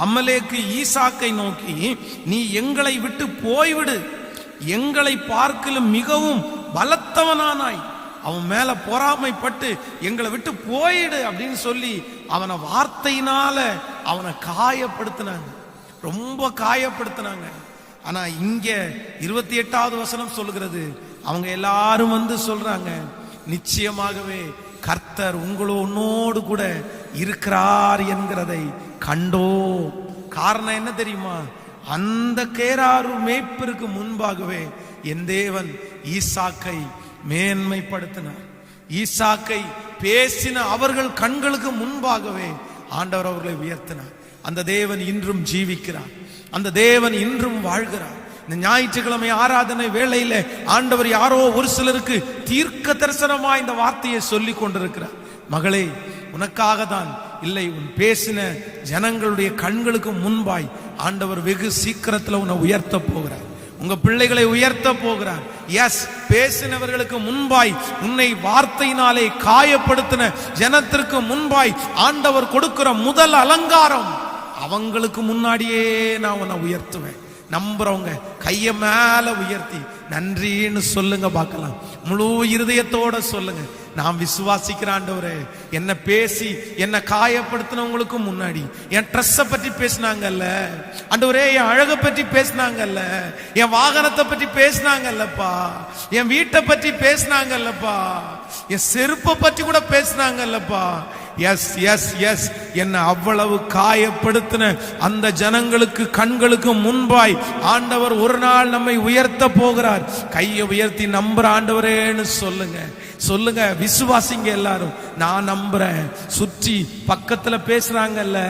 [SPEAKER 1] அமலேக்கு ஈசாக்கை நோக்கி, நீ எங்களை விட்டு போய்விடு, எங்களை பார்க்கலும் மிகவும் பலத்தவனானாய், அவன் மேல பொறாமைப்பட்டு எங்களை விட்டு போயிடு அப்படின்னு சொல்லி அவனை வார்த்தையினால அவனை காயப்படுத்தினாங்க, ரொம்ப காயப்படுத்தினாங்க. ஆனா இங்க 28வது வசனம் சொல்லுகிறது, அவங்க எல்லாரும் சொல்றாங்க, நிச்சயமாகவே கர்த்தர் உங்களோடு கூட இருக்கிறார் என்கிறதை கண்டோ. காரணம் என்ன தெரியுமா? அந்த கேராரு மேய்ப்பிற்கு முன்பாகவே என் தேவன் ஈசாக்கை மேன்மைப்படுத்தினார். ஈசாக்கை பேசின அவர்கள் கண்களுக்கு முன்பாகவே ஆண்டவர் அவர்களை உயர்த்தினார். அந்த தேவன் இன்றும் ஜீவிக்கிறார், அந்த தேவன் இன்றும் வாழ்கிறார். இந்த ஞாயிற்றுக்கிழமை ஆராதனை வேளையில ஆண்டவர் யாரோ ஒரு சிலருக்கு தீர்க்க தரிசனமா இந்த வார்த்தையை சொல்லி கொண்டிருக்கிறார். மகளே, உனக்காக தான் இல்லை, உன் பேசின ஜனங்களுடைய கண்களுக்கு முன்பாய் ஆண்டவர் வெகு சீக்கிரத்தில் உன்னை உயர்த்த போகிறார், உங்க பிள்ளைகளை உயர்த்த போகிறார். எஸ், பேசினவர்களுக்கு முன்பாய், உன்னை வார்த்தையினாலே காயப்படுத்தின ஜனத்திற்கு முன்பாய் ஆண்டவர் கொடுக்கிற முதல் அலங்காரம், அவங்களுக்கு முன்னாடியே நான் உன்னை உயர்த்துவேன். நம்புறவங்க கைய மேல உயர்த்தி நன்றின்னு சொல்லுங்க பார்க்கலாம். முழு இருதயத்தோட சொல்லுங்க, நான் விசுவாசிக்கிறேன் ஆண்டவரே, என்ன பேசி என்ன காயப்படுத்தினவங்களுக்கு முன்னாடி என் ட்ரெஸ்ஸை பற்றி பேசினாங்கல்ல ஆண்டவரே, என் அழகை பற்றி பேசினாங்கல்ல, என் வாகனத்தை பற்றி பேசினாங்கல்லப்பா, என் வீட்டை பற்றி பேசினாங்கல்லப்பா, என் செருப்பை பற்றி கூட பேசினாங்கல்லப்பா. எஸ் எஸ் எஸ், என்ன அவ்வளவு காயப்படுத்தின அந்த ஜனங்களுக்கு கண்களுக்கு முன்பாய் ஆண்டவர் ஒரு நாள் நம்மை உயர்த்த போகிறார். கையை உயர்த்தி நம்புற ஆண்டவரேன்னு சொல்லுங்க, சொல்லுங்க, விசுவாசிங்க எல்லாரும். நான் நம்புறேன். சுற்றி பக்கத்துல பேசுறாங்கல்ல,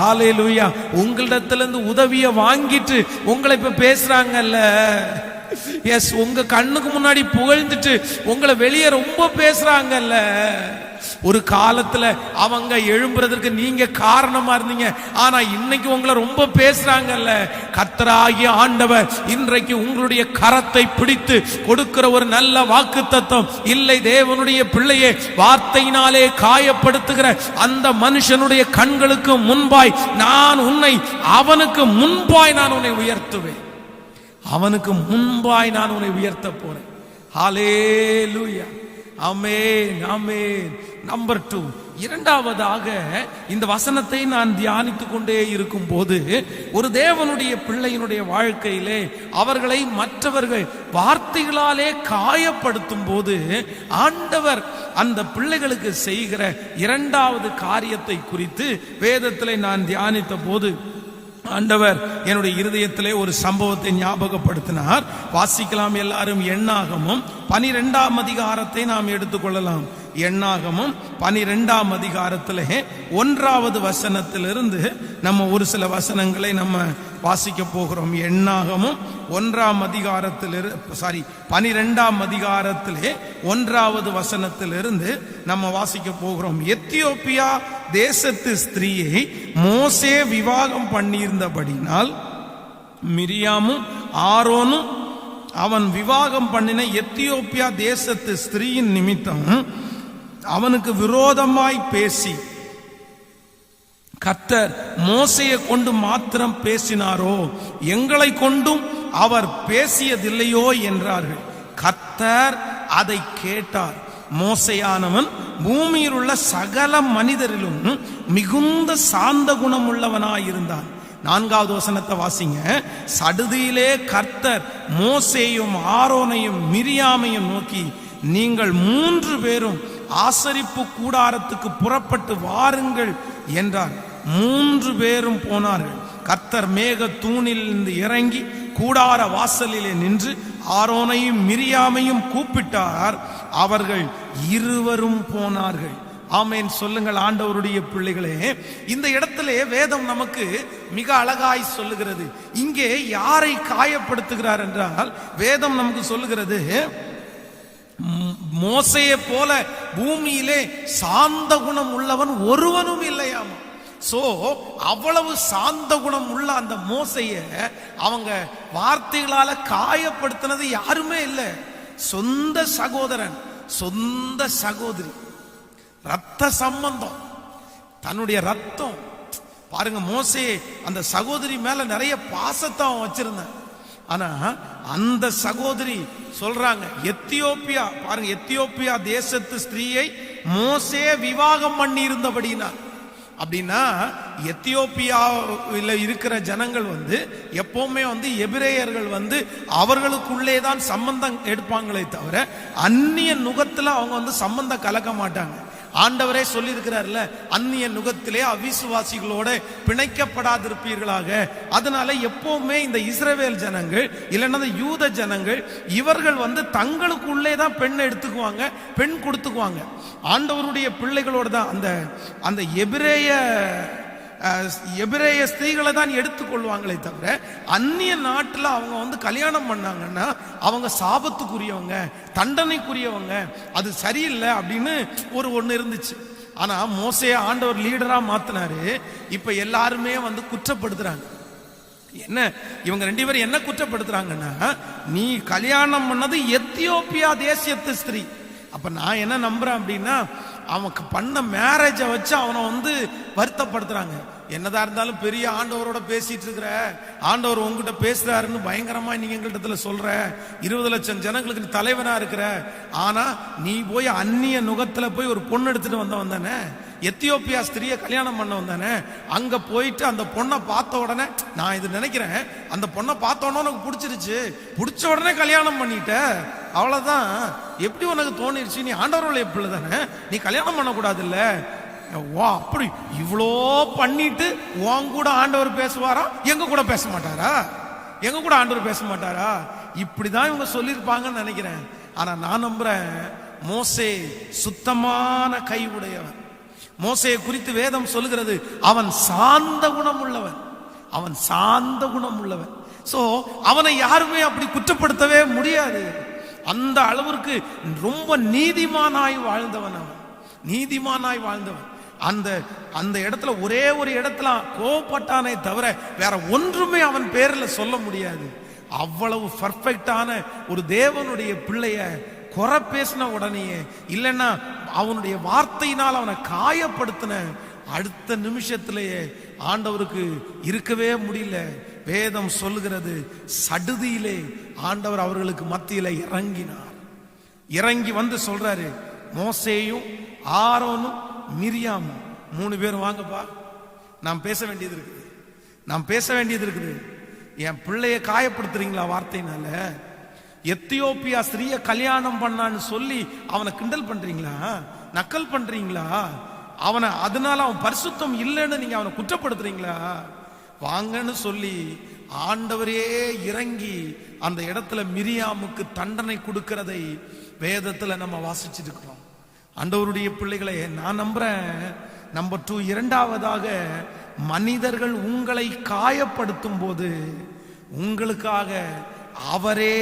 [SPEAKER 1] ஹல்லேலூயா, உங்களிடத்துல இருந்து உதவிய வாங்கிட்டு உங்களை இப்ப பேசுறாங்கல்ல, எஸ், உங்க கண்ணுக்கு முன்னாடி புகழ்ந்துட்டு உங்களை வெளியே ரொம்ப பேசுறாங்கல்ல. ஒரு காலத்துல அவங்க எழும்புறதுக்கு நீங்க காரணமா இருந்தீங்க, ஆனா இன்னைக்கு உங்களை ரொம்ப பேசுறாங்கல்ல. கர்த்தராகிய ஆண்டவர் இன்றைக்கு உங்களுடைய கரத்தை பிடித்து கொடுக்கிற ஒரு நல்ல வாக்குத்தத்தம் இல்லை. தேவனுடைய பிள்ளையே, வார்த்தையினாலே காயப்படுத்துகிற அந்த மனுஷனுடைய கண்களுக்கு முன்பாய் நான் உன்னை, அவனுக்கு முன்பாய் நான் உன்னை உயர்த்துவேன். அவனுக்கு முன்பாய் நான் உன்னை உயர்த்த போறேன். ஹல்லேலூயா, ஆமென், ஆமென். நம்பர் 2, இரண்டாவதாக இந்த வசனத்தை நான் தியானித்துக் கொண்டே இருக்கும் போது, ஒரு தேவனுடைய பிள்ளையினுடைய வாழ்க்கையிலே அவர்களை மற்றவர்கள் வார்த்தைகளாலே காயப்படுத்தும் போது ஆண்டவர் அந்த பிள்ளைகளுக்கு செய்கிற இரண்டாவது காரியத்தை குறித்து வேதத்திலே நான் தியானித்த போது ஆண்டவர் என்னுடைய இருதயத்திலே ஒரு சம்பவத்தை ஞாபகப்படுத்தினார். வாசிக்கலாம் எல்லாரும். எண்ணாகமும் 12ஆம் அதிகாரத்தை நாம் எடுத்துக்கொள்ளலாம். எண்ணாகமும் 12ஆம் அதிகாரத்திலே 1வது வசனத்திலிருந்து நம்ம ஒரு சில வசனங்களை நம்ம வாசிக்க போகிறோம். எண்ணாகமும் 1ஆம் அதிகாரத்திலிருந்து 12ஆம் அதிகாரத்திலே 1வது வசனத்திலிருந்து நம்ம வாசிக்க போகிறோம். எத்தியோப்பியா தேசத்து ஸ்திரீயை மோசே விவாகம் பண்ணியிருந்தபடினால் மிரியாமும் ஆரோனும் அவன் விவாகம் பண்ணின எத்தியோப்பியா தேசத்து ஸ்திரீயின் நிமித்தம் அவனுக்கு விரோதமாய் பேசி, கர்த்தர் மோசையை கொண்டு மாத்திரம் பேசினாரோ, எங்களை கொண்டும் அவர் பேசியதில்லையோ என்றார்கள். கர்த்தர் அதை கேட்டார். மோசையானவன் பூமியில் உள்ள சகல மனிதரிலும் மிகுந்த சாந்த குணம் உள்ளவனாயிருந்தான். 4வது வசனத்தை வாசிங்க. சடுதியிலே கர்த்தர் மோசேயும் ஆரோனையும் மிரியாமையும் நோக்கி, நீங்கள் 3 பேரும் ஆசரிப்பு கூடாரத்துக்கு புறப்பட்டு வாருங்கள் என்றார். 3 பேரும் போனார்கள். கர்த்தர் மேக தூணில் இருந்து இறங்கி கூடார வாசலிலே நின்று ஆரோனையும் மிரியாமையும் கூப்பிட்டார். அவர்கள் 2 போனார்கள். ஆமென் சொல்லுங்கள் ஆண்டவருடைய பிள்ளைகளே. இந்த இடத்திலே வேதம் நமக்கு மிக அழகாய் சொல்லுகிறது. இங்கே யாரை காயப்படுத்துகிறார் என்றால், வேதம் நமக்கு சொல்லுகிறது, மோசையை போல பூமியிலே சாந்த குணம் உள்ளவன் ஒருவனும் இல்லையாம். சோ அவ்வளவு சாந்த குணம் உள்ள அந்த மோசைய அவங்க வார்த்தைகளால காயப்படுத்தினது யாருமே இல்லை. சொந்த சகோதரன், சொந்த சகோதரி, ரத்த சம்பந்தம், தன்னுடைய ரத்தம். பாருங்க, மோசே அந்த சகோதரி மேல நிறைய பாசத்தை அவன் வச்சிருந்தான். ஆனா அந்த சகோதரி சொல்றாங்க, எத்தியோப்பியா, பாருங்க, எத்தியோப்பியா தேசத்து ஸ்திரீயை மோசே விவாகம் பண்ணி இருந்தபடினா, அப்படின்னா எத்தியோப்பியாவில் இருக்கிற ஜனங்கள் எப்பவுமே எபிரேயர்கள் அவர்களுக்குள்ளே தான் சம்பந்தம் எடுப்பாங்களே தவிர அந்நிய நுகத்துல அவங்க சம்பந்தம் கலக்க மாட்டாங்க. ஆண்டவரே சொல்லி இருக்கிறார்ல, அந்நிய நுகத்திலே அவிசுவாசிகளோட பிணைக்கப்படாதிருப்பீர்களாக. அதனால எப்பவுமே இந்த இஸ்ரவேல் ஜனங்கள் இல்லைன்னா யூத ஜனங்கள் இவர்கள் தங்களுக்குள்ளே தான் பெண் எடுத்துக்குவாங்க, பெண் கொடுத்துக்குவாங்க. ஆண்டவருடைய பிள்ளைகளோட தான் அந்த எபிரேய ஸ்திரீகளை தான் எடுத்துக்கொள்வாங்களே தவிர அந்நிய நாட்டில் அவங்க கல்யாணம் பண்ணாங்கன்னா அவங்க சாபத்துக்குரியவங்க, தண்டனைக்குரியவங்க, அது சரியில்லை அப்படின்னு ஒன்று இருந்துச்சு. ஆனா மோசே ஆண்டவர் லீடரா மாத்தினாரு. இப்ப எல்லாருமே குற்றப்படுத்துறாங்க. என்ன இவங்க 2 பேரும் என்ன குற்றப்படுத்துறாங்கன்னா, நீ கல்யாணம் பண்ணது எத்தியோப்பியா தேசியத்து ஸ்திரீ. அப்ப நான் என்ன நம்புறேன் அப்படின்னா, அவனுக்கு பண்ண மேரேஜை வச்சு அவனை வருத்தப்படுத்துறாங்க. என்னதான் இருந்தாலும் பெரிய ஆண்டவரோட பேசிட்டு இருக்கிற, ஆண்டவர் உங்ககிட்ட பேசுறாருன்னு பயங்கரமா நீங்க எங்கள்கிட்ட சொல்ற, 20 லட்சம் ஜனங்களுக்கு நீ தலைவனா இருக்கிற, ஆனா நீ போய் அந்நிய நுகத்துல போய் ஒரு பொண்ணு எடுத்துட்டு வந்தவன் தானே, எத்தியோப்பியா ஸ்திரியை கல்யாணம் பண்ண வந்தானே, அங்க போயிட்டு அந்த பொண்ணை பார்த்த உடனே நான் இது நினைக்கிறேன், அந்த பொண்ணை பார்த்த உடனே உனக்கு பிடிச்சிருச்சு, பிடிச்ச உடனே கல்யாணம் பண்ணிட்ட, அவ்வளவுதான். எப்படி உனக்கு தோணிருச்சு? நீ ஆண்டவரோட பிள்ளை தானே, நீ கல்யாணம் பண்ணக்கூடாது இல்ல? வா, அப்படி இவ்வளோ பண்ணிட்டு உன் கூட ஆண்டவர் பேசுவாரா? எங்க கூட பேச மாட்டாரா? எங்க கூட ஆண்டவர் பேச மாட்டாரா? இப்படிதான் இவங்க சொல்லியிருப்பாங்கன்னு நினைக்கிறேன். ஆனா நான் நம்புறேன், மோசே சுத்தமான கை உடையவன். மோசையை குறித்து வேதம் சொல்லுகிறது, அவன் சாந்த குணம் உள்ளவன், அவன் சாந்த குணம் உள்ளவன். சோ அவனை யாருமே அப்படி குற்றப்படுத்தவே முடியாது. அந்த அளவிற்கு ரொம்ப நீதிமானாய் வாழ்ந்தவன் அவன், நீதிமானாய் வாழ்ந்தவன். அந்த இடத்துல ஒரே ஒரு இடத்துல கோபப்பட்டானே தவிர வேற ஒன்றுமே அவன் பேர்ல சொல்ல முடியாது. அவ்வளவு பர்ஃபெக்டான ஒரு தேவனுடைய பிள்ளைய குறை பேசின உடனேயே, இல்லைன்னா அவனுடைய வார்த்தையினால் அவனை காயப்படுத்தின அடுத்த நிமிஷத்திலேயே ஆண்டவருக்கு இருக்கவே முடியல. வேதம் சொல்லுகிறது, சடுதியிலே ஆண்டவர் அவர்களுக்கு மத்தியில இறங்கினார். இறங்கி வந்து சொல்றாரு, மோசேயும் ஆரோனும் மிரியாமும் 3 பேரும் வாங்கப்பா, நாம் பேச வேண்டியது இருக்குது, நாம் பேச வேண்டியது இருக்குது. என் பிள்ளைய காயப்படுத்துறீங்களா வார்த்தையினால? எத்தியோப்பியா ஸ்திரீய கல்யாணம் பண்ணான்னு சொல்லி அவனை கிண்டல் பண்றீங்களா, நக்கல் பண்றீங்களா? அவனை அதனால அவன் பரிசுத்தம் இல்லைன்னு நீங்க அவனை குற்றப்படுத்துறீங்களா? வாங்கன்னு சொல்லி ஆண்டவரே இறங்கி அந்த இடத்துல மிரியாமுக்கு தண்டனை கொடுக்கிறதை வேதத்துல நம்ம வாசிச்சுட்டு இருக்கிறோம். ஆண்டவருடைய பிள்ளைகளை நான் நம்புறேன். நம்பர் 2, இரண்டாவதாக, மனிதர்கள் உங்களை காயப்படுத்தும் போது உங்களுக்காக அவரே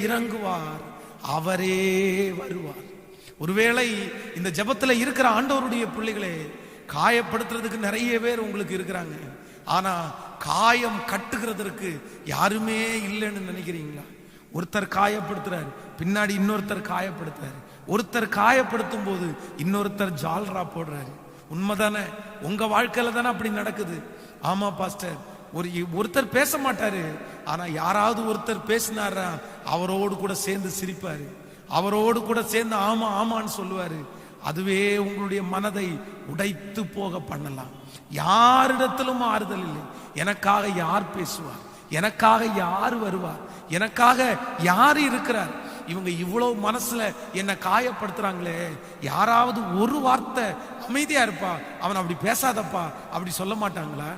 [SPEAKER 1] இறங்குவார், அவரே வருவார். ஒருவேளை இந்த ஜெபத்துல இருக்கிற ஆண்டவருடைய பிள்ளைகளே, காயப்படுத்துறதுக்கு நிறைய பேர் உங்களுக்கு இருக்கிறாங்க, ஆனா காயம் கட்டுகிறதற்கு யாருமே இல்லைன்னு நினைக்கிறீங்களா? ஒருத்தர் காயப்படுத்துறாரு, பின்னாடி இன்னொருத்தர் காயப்படுத்துறாரு. ஒருத்தர் காயப்படுத்தும் போது இன்னொருத்தர் ஜால்ரா போடுறாரு. உண்மைதானே? உங்க வாழ்க்கையில தானே அப்படி நடக்குது. ஆமா பாஸ்டர், ஒருத்தர் பேச மாட்டாரு, ஆனா யாராவது ஒருத்தர் பேசினாரா அவரோடு கூட சேர்ந்து சிரிப்பாரு, அவரோடு கூட சேர்ந்து ஆமா ஆமான்னு சொல்லுவாரு. அதுவே உங்களுடைய மனதை உடைத்து போக பண்ணலாம். யாரிடத்திலும் ஆறுதல் இல்லை. எனக்காக யார் பேசுவார், எனக்காக யார் வருவார், எனக்காக யார் இருக்கிறார்? இவங்க இவ்வளவு மனசுல என்ன காயப்படுத்துறாங்களே, யாராவது ஒரு வார்த்தை அமைதியா இருப்பா, அவன் அப்படி பேசாதப்பா அப்படி சொல்ல மாட்டாங்களா?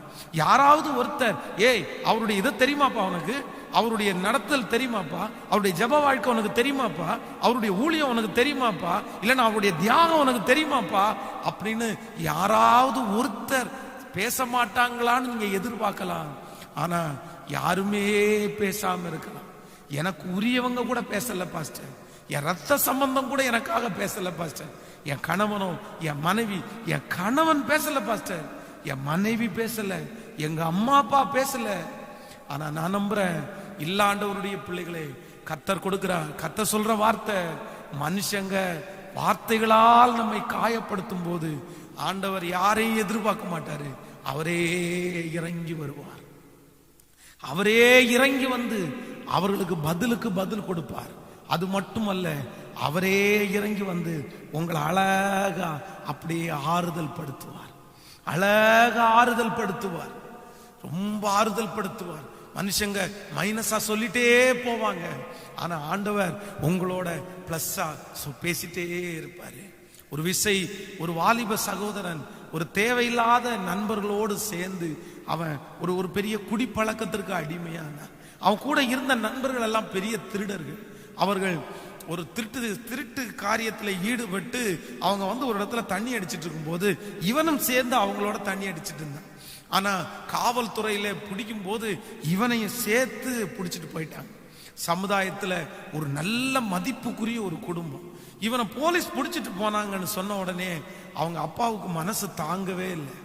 [SPEAKER 1] யாராவது ஒருத்தர், ஏய் அவருடைய இதை தெரியுமாப்பா, உனக்கு அவருடைய நடத்தல் தெரியுமாப்பா, அவருடைய ஜெப வாழ்க்கை உனக்கு தெரியுமாப்பா, அவருடைய ஊழியம் உனக்கு தெரியுமாப்பா, இல்லைன்னா அவருடைய தியாகம் உனக்கு தெரியுமாப்பா அப்படின்னு யாராவது ஒருத்தர் பேச மாட்டாங்களான்னு நீங்க எதிர்பார்க்கலாம். ஆனா யாருமே பேசாம இருக்கலாம். எனக்கு உரியவங்க கூட பேசல பாஸ்டர், என் ரத்த சம்பந்தம் கூட எனக்காக பேசல பாஸ்டர், என் கணவனோ என் மனைவி, என் கணவன் பேசல பாஸ்டர், என் மனைவி பேசல, எங்க அம்மா அப்பா பேசல. ஆனா நான் நம்புறேன், இல்லாண்டவருடைய பிள்ளைகளே, கர்த்தர் கொடுக்கிறார். கர்த்தர் சொல்ற வார்த்தை, மனுஷங்க வார்த்தைகளால் நம்மை காயப்படுத்தும் போது ஆண்டவர் யாரையும் எதிர்பார்க்க மாட்டாரு, அவரே இறங்கி வருவார். அவரே இறங்கி வந்து அவர்களுக்கு பதிலுக்கு பதில் கொடுப்பார். அது மட்டுமல்ல, அவரே இறங்கி வந்து உங்களை அழகா அப்படியே ஆறுதல் படுத்துவார், அழகா ஆறுதல் படுத்துவார், ரொம்ப ஆறுதல் படுத்துவார். மனுஷங்க மைனஸா சொல்லிட்டே போவாங்க, ஆனா ஆண்டவர் உங்களோட பிளஸ்ஸா பேசிட்டே இருப்பாரு. ஒரு விசை ஒரு வாலிப சகோதரன் ஒரு தேவையில்லாத நண்பர்களோடு சேர்ந்து அவன் ஒரு பெரிய குடிப்பழக்கத்திற்கு அடிமையான, அவன் கூட இருந்த நண்பர்கள் எல்லாம் பெரிய திருடர்கள். அவர்கள் ஒரு திருட்டு காரியத்தில் ஈடுபட்டு அவங்க ஒரு இடத்துல தண்ணி அடிச்சிட்டு இருக்கும் போது இவனும் சேர்ந்து அவங்களோட தண்ணி அடிச்சிட்டு இருந்தான். ஆனா காவல்துறையில பிடிக்கும் போது இவனையும் சேர்த்து பிடிச்சிட்டு போயிட்டாங்க. சமுதாயத்துல ஒரு நல்ல மதிப்புக்குரிய ஒரு குடும்பம். இவனை போலீஸ் பிடிச்சிட்டு போனாங்கன்னு சொன்ன உடனே அவங்க அப்பாவுக்கு மனசு தாங்கவே இல்லை.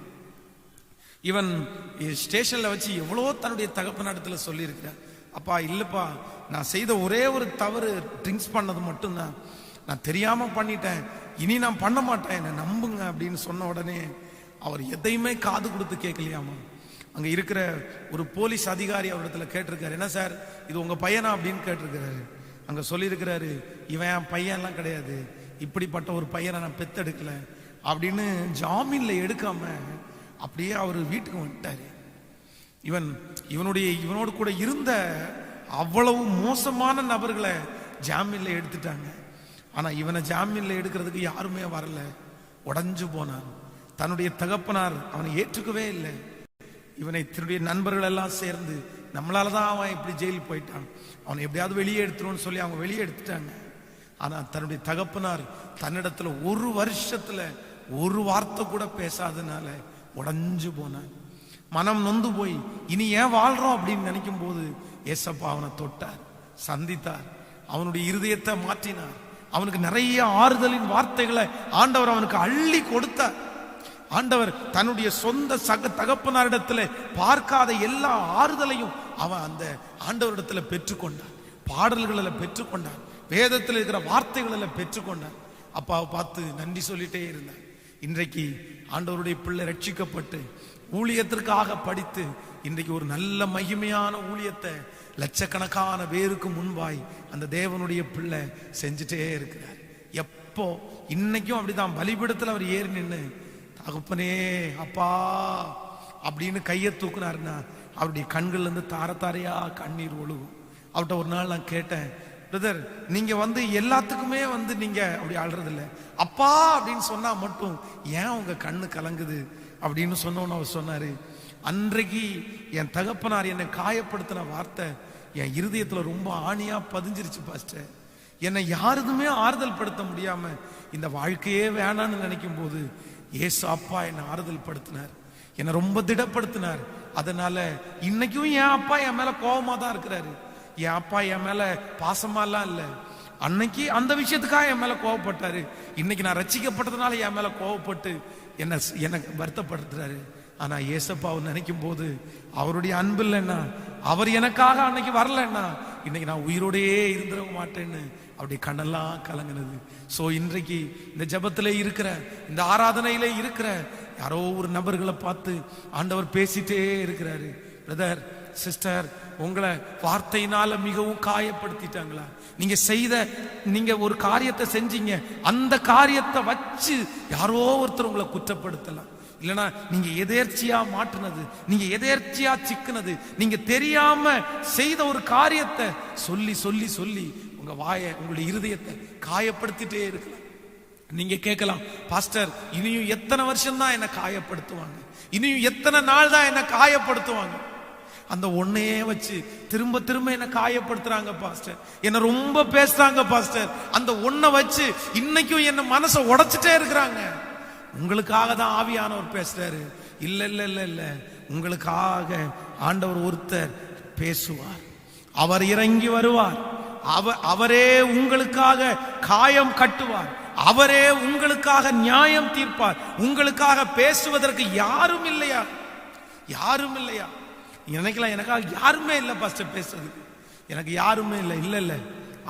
[SPEAKER 1] இவன் ஸ்டேஷன்ல வச்சு எவ்வளோ தன்னுடைய தகப்பனிடத்துல சொல்லி இருக்கிறார். அப்பா இல்லப்பா, நான் செய்த ஒரே ஒரு தவறு ட்ரிங்க்ஸ் பண்ணது மட்டும்தான், நான் தெரியாம பண்ணிட்டேன், இனி நான் பண்ண மாட்டேன், என்னை நம்புங்க அப்படின்னு சொன்ன உடனே அவர் எதையுமே காது கொடுத்து கேட்கலையாமா. அங்க இருக்கிற ஒரு போலீஸ் அதிகாரி அவரிடத்துல கேட்டிருக்காரு, என்ன சார் இது உங்க பையனா அப்படின்னு கேட்டிருக்கிறாரு. அங்க சொல்லியிருக்கிறாரு, இவன் என் பையன்லாம் கிடையாது, இப்படிப்பட்ட ஒரு பையனை நான் பெத்தெடுக்கல அப்படின்னு ஜாமீன்ல எடுக்காம அப்படியே அவர் வீட்டுக்கு வந்துட்டாரு. இவனோடு கூட இருந்த அவ்வளவு மோசமான நபர்களை ஜாமீன்ல எடுத்துட்டாங்க. ஆனா இவனை ஜாமீன்ல எடுக்கிறதுக்கு யாருமே வரல. உடஞ்சு போனான். தன்னுடைய தகப்பனார் அவனை ஏற்றுக்கவே இல்லை. இவனை தன்னுடைய நண்பர்கள் எல்லாம் சேர்ந்து நம்மளாலதான் அவன் இப்படி ஜெயிலுக்கு போயிட்டான், அவனை எப்படியாவது வெளியே எடுத்துருவோம்னு சொல்லி அவங்க வெளியே எடுத்துட்டாங்க. ஆனா தன்னுடைய தகப்பனார் தன்னிடத்துல ஒரு வருஷத்துல ஒரு வார்த்தை கூட பேசாதனால உடஞ்சு போனான். மனம் நொந்து போய் இனி ஏன் வாழ்றோம் அப்படின்னு நினைக்கும் போது ஏசப்பா அவனை தொட்டார், சந்தித்தார், அவனுடைய இருதயத்தை மாற்றினார். அவனுக்கு நிறைய ஆறுதலின் வார்த்தைகளை ஆண்டவர் அவனுக்கு அள்ளி கொடுத்தார். ஆண்டவர் தன்னுடைய சொந்த தகப்பனாரிடத்துல பார்க்காத எல்லா ஆறுதலையும் அவன் அந்த ஆண்டவரிடத்துல பெற்றுக்கொண்டான். பாடல்களில் பெற்றுக்கொண்டான், வேதத்தில் இருக்கிற வார்த்தைகளில் பெற்றுக்கொண்டான். அப்பாவை பார்த்து நன்றி சொல்லிட்டே இருந்தான். இன்றைக்கு ஆண்டவருடைய பிள்ளை ரட்சிக்கப்பட்டு ஊழியத்திற்காக படித்து இன்றைக்கு ஒரு நல்ல மகிமையான ஊழியத்தை லட்சக்கணக்கான பேருக்கு முன்பாய் அந்த தேவனுடைய பிள்ளை செஞ்சுட்டே இருக்கிறார். எப்போ இன்னைக்கும் அப்படிதான் பலிபீடத்தில் அவர் ஏறி நின்று தகப்பனே அப்பா அப்படின்னு கையை தூக்குனாருன்னா அவருடைய கண்கள்ல இருந்து தார தாரையா கண்ணீர் ஒழுகும். அவர்கிட்ட ஒரு நாள் நான் கேட்டேன், பிரதர் நீங்க எல்லாத்துக்குமே நீங்க அப்படி ஆள்றது இல்லை, அப்பா அப்படின்னு சொன்னா மட்டும் ஏன் உங்க கண்ணு கலங்குது அப்படின்னு சொன்னோன்னு அவர் சொன்னாரு, அன்றைக்கு என் தகப்பனார் என்னை காயப்படுத்தின வார்த்தை என் இருதயத்துல ரொம்ப ஆணியா பதிஞ்சிருச்சு பாஸ்டர். என்னை யாருதுமே ஆறுதல் படுத்த முடியாம இந்த வாழ்க்கையே வேணான்னு நினைக்கும் போது ஏசு அப்பா என்னை ஆறுதல் படுத்தினார், என்னை ரொம்ப திடப்படுத்தினார். அதனால இன்னைக்கும் என் அப்பா என் மேல கோபமா தான் இருக்கிறாரு. என் அப்பா என் மேல பாசமாலாம் இல்லை. அன்னைக்கு அந்த விஷயத்துக்காக என் மேல கோவப்பட்டாரு. இன்னைக்கு நான் ரட்சிக்கப்பட்டதுனால என் மேல கோவப்பட்டு எனக்கு வருத்தப்படுத்துறாரு. ஆனா ஏசப்பாவை நினைக்கும் போது அவருடைய அன்பு இல்லைன்னா, அவர் எனக்காக அன்னைக்கு வரலன்னா இன்னைக்கு நான் உயிரோடையே இருந்துட மாட்டேன்னு அப்படி கண்ணெல்லாம் கலங்கினது. சோ இன்றைக்கு இந்த ஜபத்திலே இருக்கிற, இந்த ஆராதனையிலே இருக்கிற யாரோ ஒரு நபர்களை பார்த்து ஆண்டவர் பேசிட்டே இருக்கிறாரு. பிரதர் சிஸ்டர், உங்களை வார்த்தையினால மிகவும் காயப்படுத்திட்டாங்களா? நீங்க ஒரு காரியத்தை செஞ்சீங்க, அந்த காரியத்தை வச்சு யாரோ ஒருத்தர் உங்களை குற்றப்படுத்தலாம். இல்லைன்னா நீங்க எதேர்ச்சியா மாற்றினது, நீங்க எதேர்ச்சியா சிக்கினது, நீங்க தெரியாம செய்த ஒரு காரியத்தை சொல்லி சொல்லி சொல்லி உங்க உங்களுடைய இருதயத்தை காயப்படுத்திட்டே இருக்கலாம். நீங்க கேட்கலாம், பாஸ்டர் இனியும் எத்தனை வருஷம் தான் என்ன காயப்படுத்துவாங்க, இனியும் எத்தனை நாள் தான் என்ன காயப்படுத்துவாங்க? அந்த ஒன்னையே வச்சு திரும்ப திரும்ப என்ன காயப்படுத்துறாங்க பாஸ்டர், என்ன ரொம்ப பேசுறாங்க பாஸ்டர், அந்த ஒன்னை வச்சு இன்னைக்கும் என்ன மனசை உடைச்சிட்டே இருக்கிறாங்க. உங்களுக்காக தான் ஆவியானவர் பேசுறாரு. இல்ல இல்ல இல்ல இல்ல, உங்களுக்காக ஆண்டவர் ஒருத்தர் பேசுவார், அவர் இறங்கி வருவார், அவரே உங்களுக்காக காயம் கட்டுவார், அவரே உங்களுக்காக நியாயம் தீர்ப்பார். உங்களுக்காக பேசுவதற்கு யாரும் இல்லையா? யாரும் இல்லையா? நினைக்கலாம் எனக்காக யாருமே இல்லை பாஸ்டர் பேசுறதுக்கு, எனக்கு யாருமே இல்லை. இல்ல இல்ல,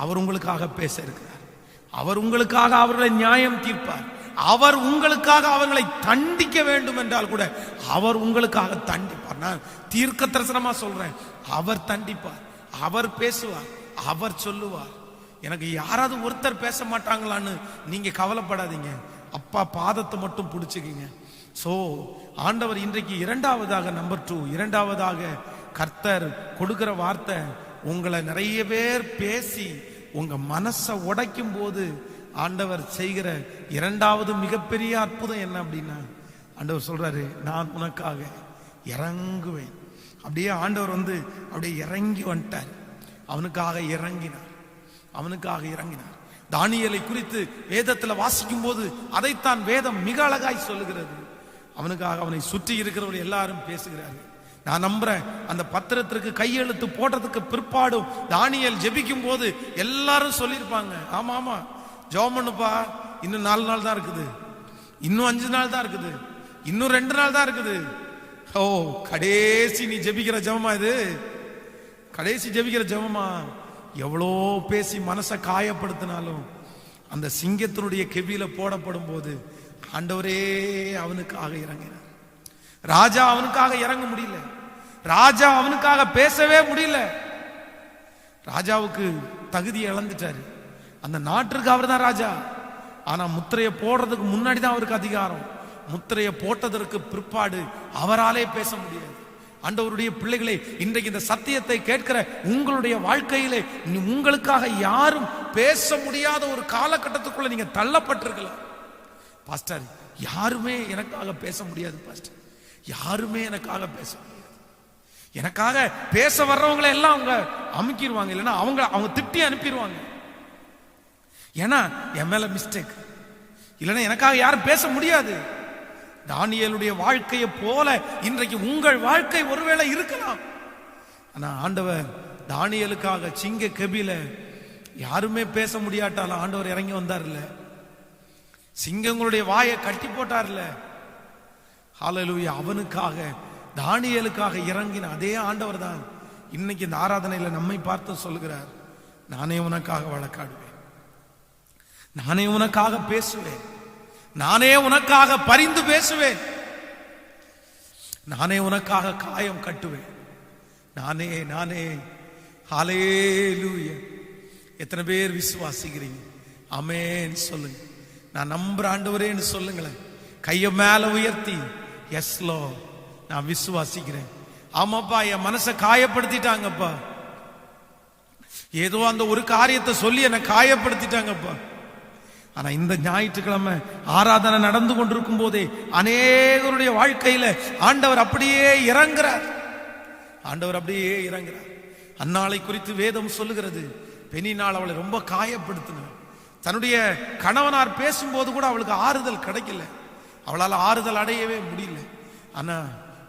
[SPEAKER 1] அவர் உங்களுக்காக பேச இருக்கிறார். அவர் உங்களுக்காக அவர்களை நியாயம் தீர்ப்பார். அவர் உங்களுக்காக அவர்களை தண்டிக்க வேண்டும் என்றால் கூட அவர் உங்களுக்காக தண்டிப்பார். நான் தீர்க்க தரிசனமா சொல்றேன், அவர் தண்டிப்பார், அவர் பேசுவார், அவர் சொல்லுவார். எனக்கு யாராவது ஒருத்தர் பேச மாட்டாங்களான்னு நீங்க கவலைப்படாதீங்க. அப்பா பாதத்தை மட்டும் பிடிச்சுக்கிங்க. சோ ஆண்டவர் இன்றைக்கு இரண்டாவதாக, நம்பர் 2, இரண்டாவதாக கர்த்தர் கொடுக்கிற வார்த்தை, உங்களை நிறைய பேர் பேசி உங்க மனசை உடைக்கும் போது ஆண்டவர் செய்கிற இரண்டாவது மிகப்பெரிய அற்புதம் என்ன அப்படின்னா, ஆண்டவர் சொல்றாரு, நான் உனக்காக இறங்குவேன். அப்படியே ஆண்டவர் அப்படியே இறங்கி வந்துட்டார். அவனுக்காக இறங்கினார், அவனுக்காக இறங்கினார். தானியேலை குறித்து வேதத்தில் வாசிக்கும் போது அதைத்தான் வேதம் மிக அழகாய் சொல்லுகிறது. அவனுக்காக அவனை சுற்றி இருக்கிறவர்கள் எல்லாரும் பேசுகிறார்கள். நான் நம்புறேன், அந்த பத்திரத்திற்கு கையெழுத்து போட்டதுக்கு பிற்பாடும் தானியேல் ஜெபிக்கும் போது எல்லாரும் சொல்லியிருப்பாங்க, ஆமா ஆமா ஜெபம் பண்ணுப்பா, இன்னும் 4 நாள் தான் இருக்குது, இன்னும் 5 நாள் தான் இருக்குது, இன்னும் 2 நாள் தான் இருக்குது. ஓ, கடைசி நீ ஜெபிக்கிற ஜெபமா இது? கடைசி ஜெபிக்கிற ஜெபமா? எவ்வளோ பேசி மனசை காயப்படுத்தினாலும் அந்த சிங்கத்தினுடைய கெவியில போடப்படும் போது ஆண்டவரே அவனுக்காக இறங்கினார். ராஜா அவனுக்காக இறங்க முடியல, ராஜா அவனுக்காக பேசவே முடியல. ராஜாவுக்கு தகுதி இழந்துட்டாரு. அந்த நாட்டிற்கு அவர் தான் ராஜா. ஆனா முத்திரையை போடுறதுக்கு முன்னாடி தான் அவருக்கு அதிகாரம். முத்திரையை போட்டதற்கு பிற்பாடு அவராலே பேச முடியாது. ஆண்டவருடைய பிள்ளைகளே, இன்றைக்கு இந்த சத்தியத்தை கேட்கிற உங்களுடைய வாழ்க்கையிலே உங்களுக்காக யாரும் பேச முடியாத ஒரு காலகட்டத்துக்குள்ள நீங்க தள்ளப்பட்டிருக்கலாம். பாஸ்டர், யாருமே எனக்காக பேச முடியாது பாஸ்டர், யாருமே எனக்காக பேச முடியாது. எனக்காக பேச வர்றவங்களை எல்லாம் அவங்க அமுக்கிடுவாங்க, இல்லைன்னா அவங்க திட்டி அனுப்பிடுவாங்க. ஏன்னா என் மேல மிஸ்டேக், இல்லைன்னா எனக்காக யாரும் பேச முடியாது. தானியேலுடைய வாழ்க்கையை போல இன்றைக்கு உங்கள் வாழ்க்கை ஒருவேளை இருக்கலாம். ஆனா ஆண்டவர் தானியேலுக்காக சிங்க கெபில யாருமே பேச முடியாட்டாலும் ஆண்டவர் இறங்கி வந்தார்ல, சிங்கங்களுடைய வாயை கட்டி போட்டார்ல. ஹல்லேலூயா. அவனுக்காக தானியேலுக்காக இறங்கின அதே ஆண்டவர் தான் இன்னைக்கு இந்த ஆராதனையில நம்மை பார்த்து சொல்லுகிறார், நானே உனக்காக வழக்காடுவேன், நானே உனக்காக பேசுவேன், நானே உனக்காக பரிந்து பேசுவேன், நானே உனக்காக காயம் கட்டுவேன், நானே நானே. ஹல்லேலூயா. எத்தனை பேர் விசுவாசிக்கிறீங்க? ஆமென் சொல்லுங்க. நான் நம்புற ஆண்டவரேன்னு சொல்லுங்களேன். கைய மேல உயர்த்தி, எஸ் லார்ட், நான் விசுவாசிக்கிறேன். ஆமாப்பா, என் மனசை காயப்படுத்திட்டாங்கப்பா, ஏதோ அந்த ஒரு காரியத்தை சொல்லி என்னை காயப்படுத்திட்டாங்கப்பா. ஆனா இந்த ஞாயிற்றுக்கிழமை ஆராதனை நடந்து கொண்டிருக்கும் போதே அநேகருடைய வாழ்க்கையில ஆண்டவர் அப்படியே இறங்குறார், ஆண்டவர் அப்படியே இறங்குறார். அன்னாளை குறித்து வேதம் சொல்லுகிறது, பெண்ணினால் அவளை ரொம்ப காயப்படுத்தினார். தன்னுடைய கணவனார் பேசும்போது கூட அவளுக்கு ஆறுதல் கிடைக்கல, அவளால் ஆறுதல் அடையவே முடியல. ஆனா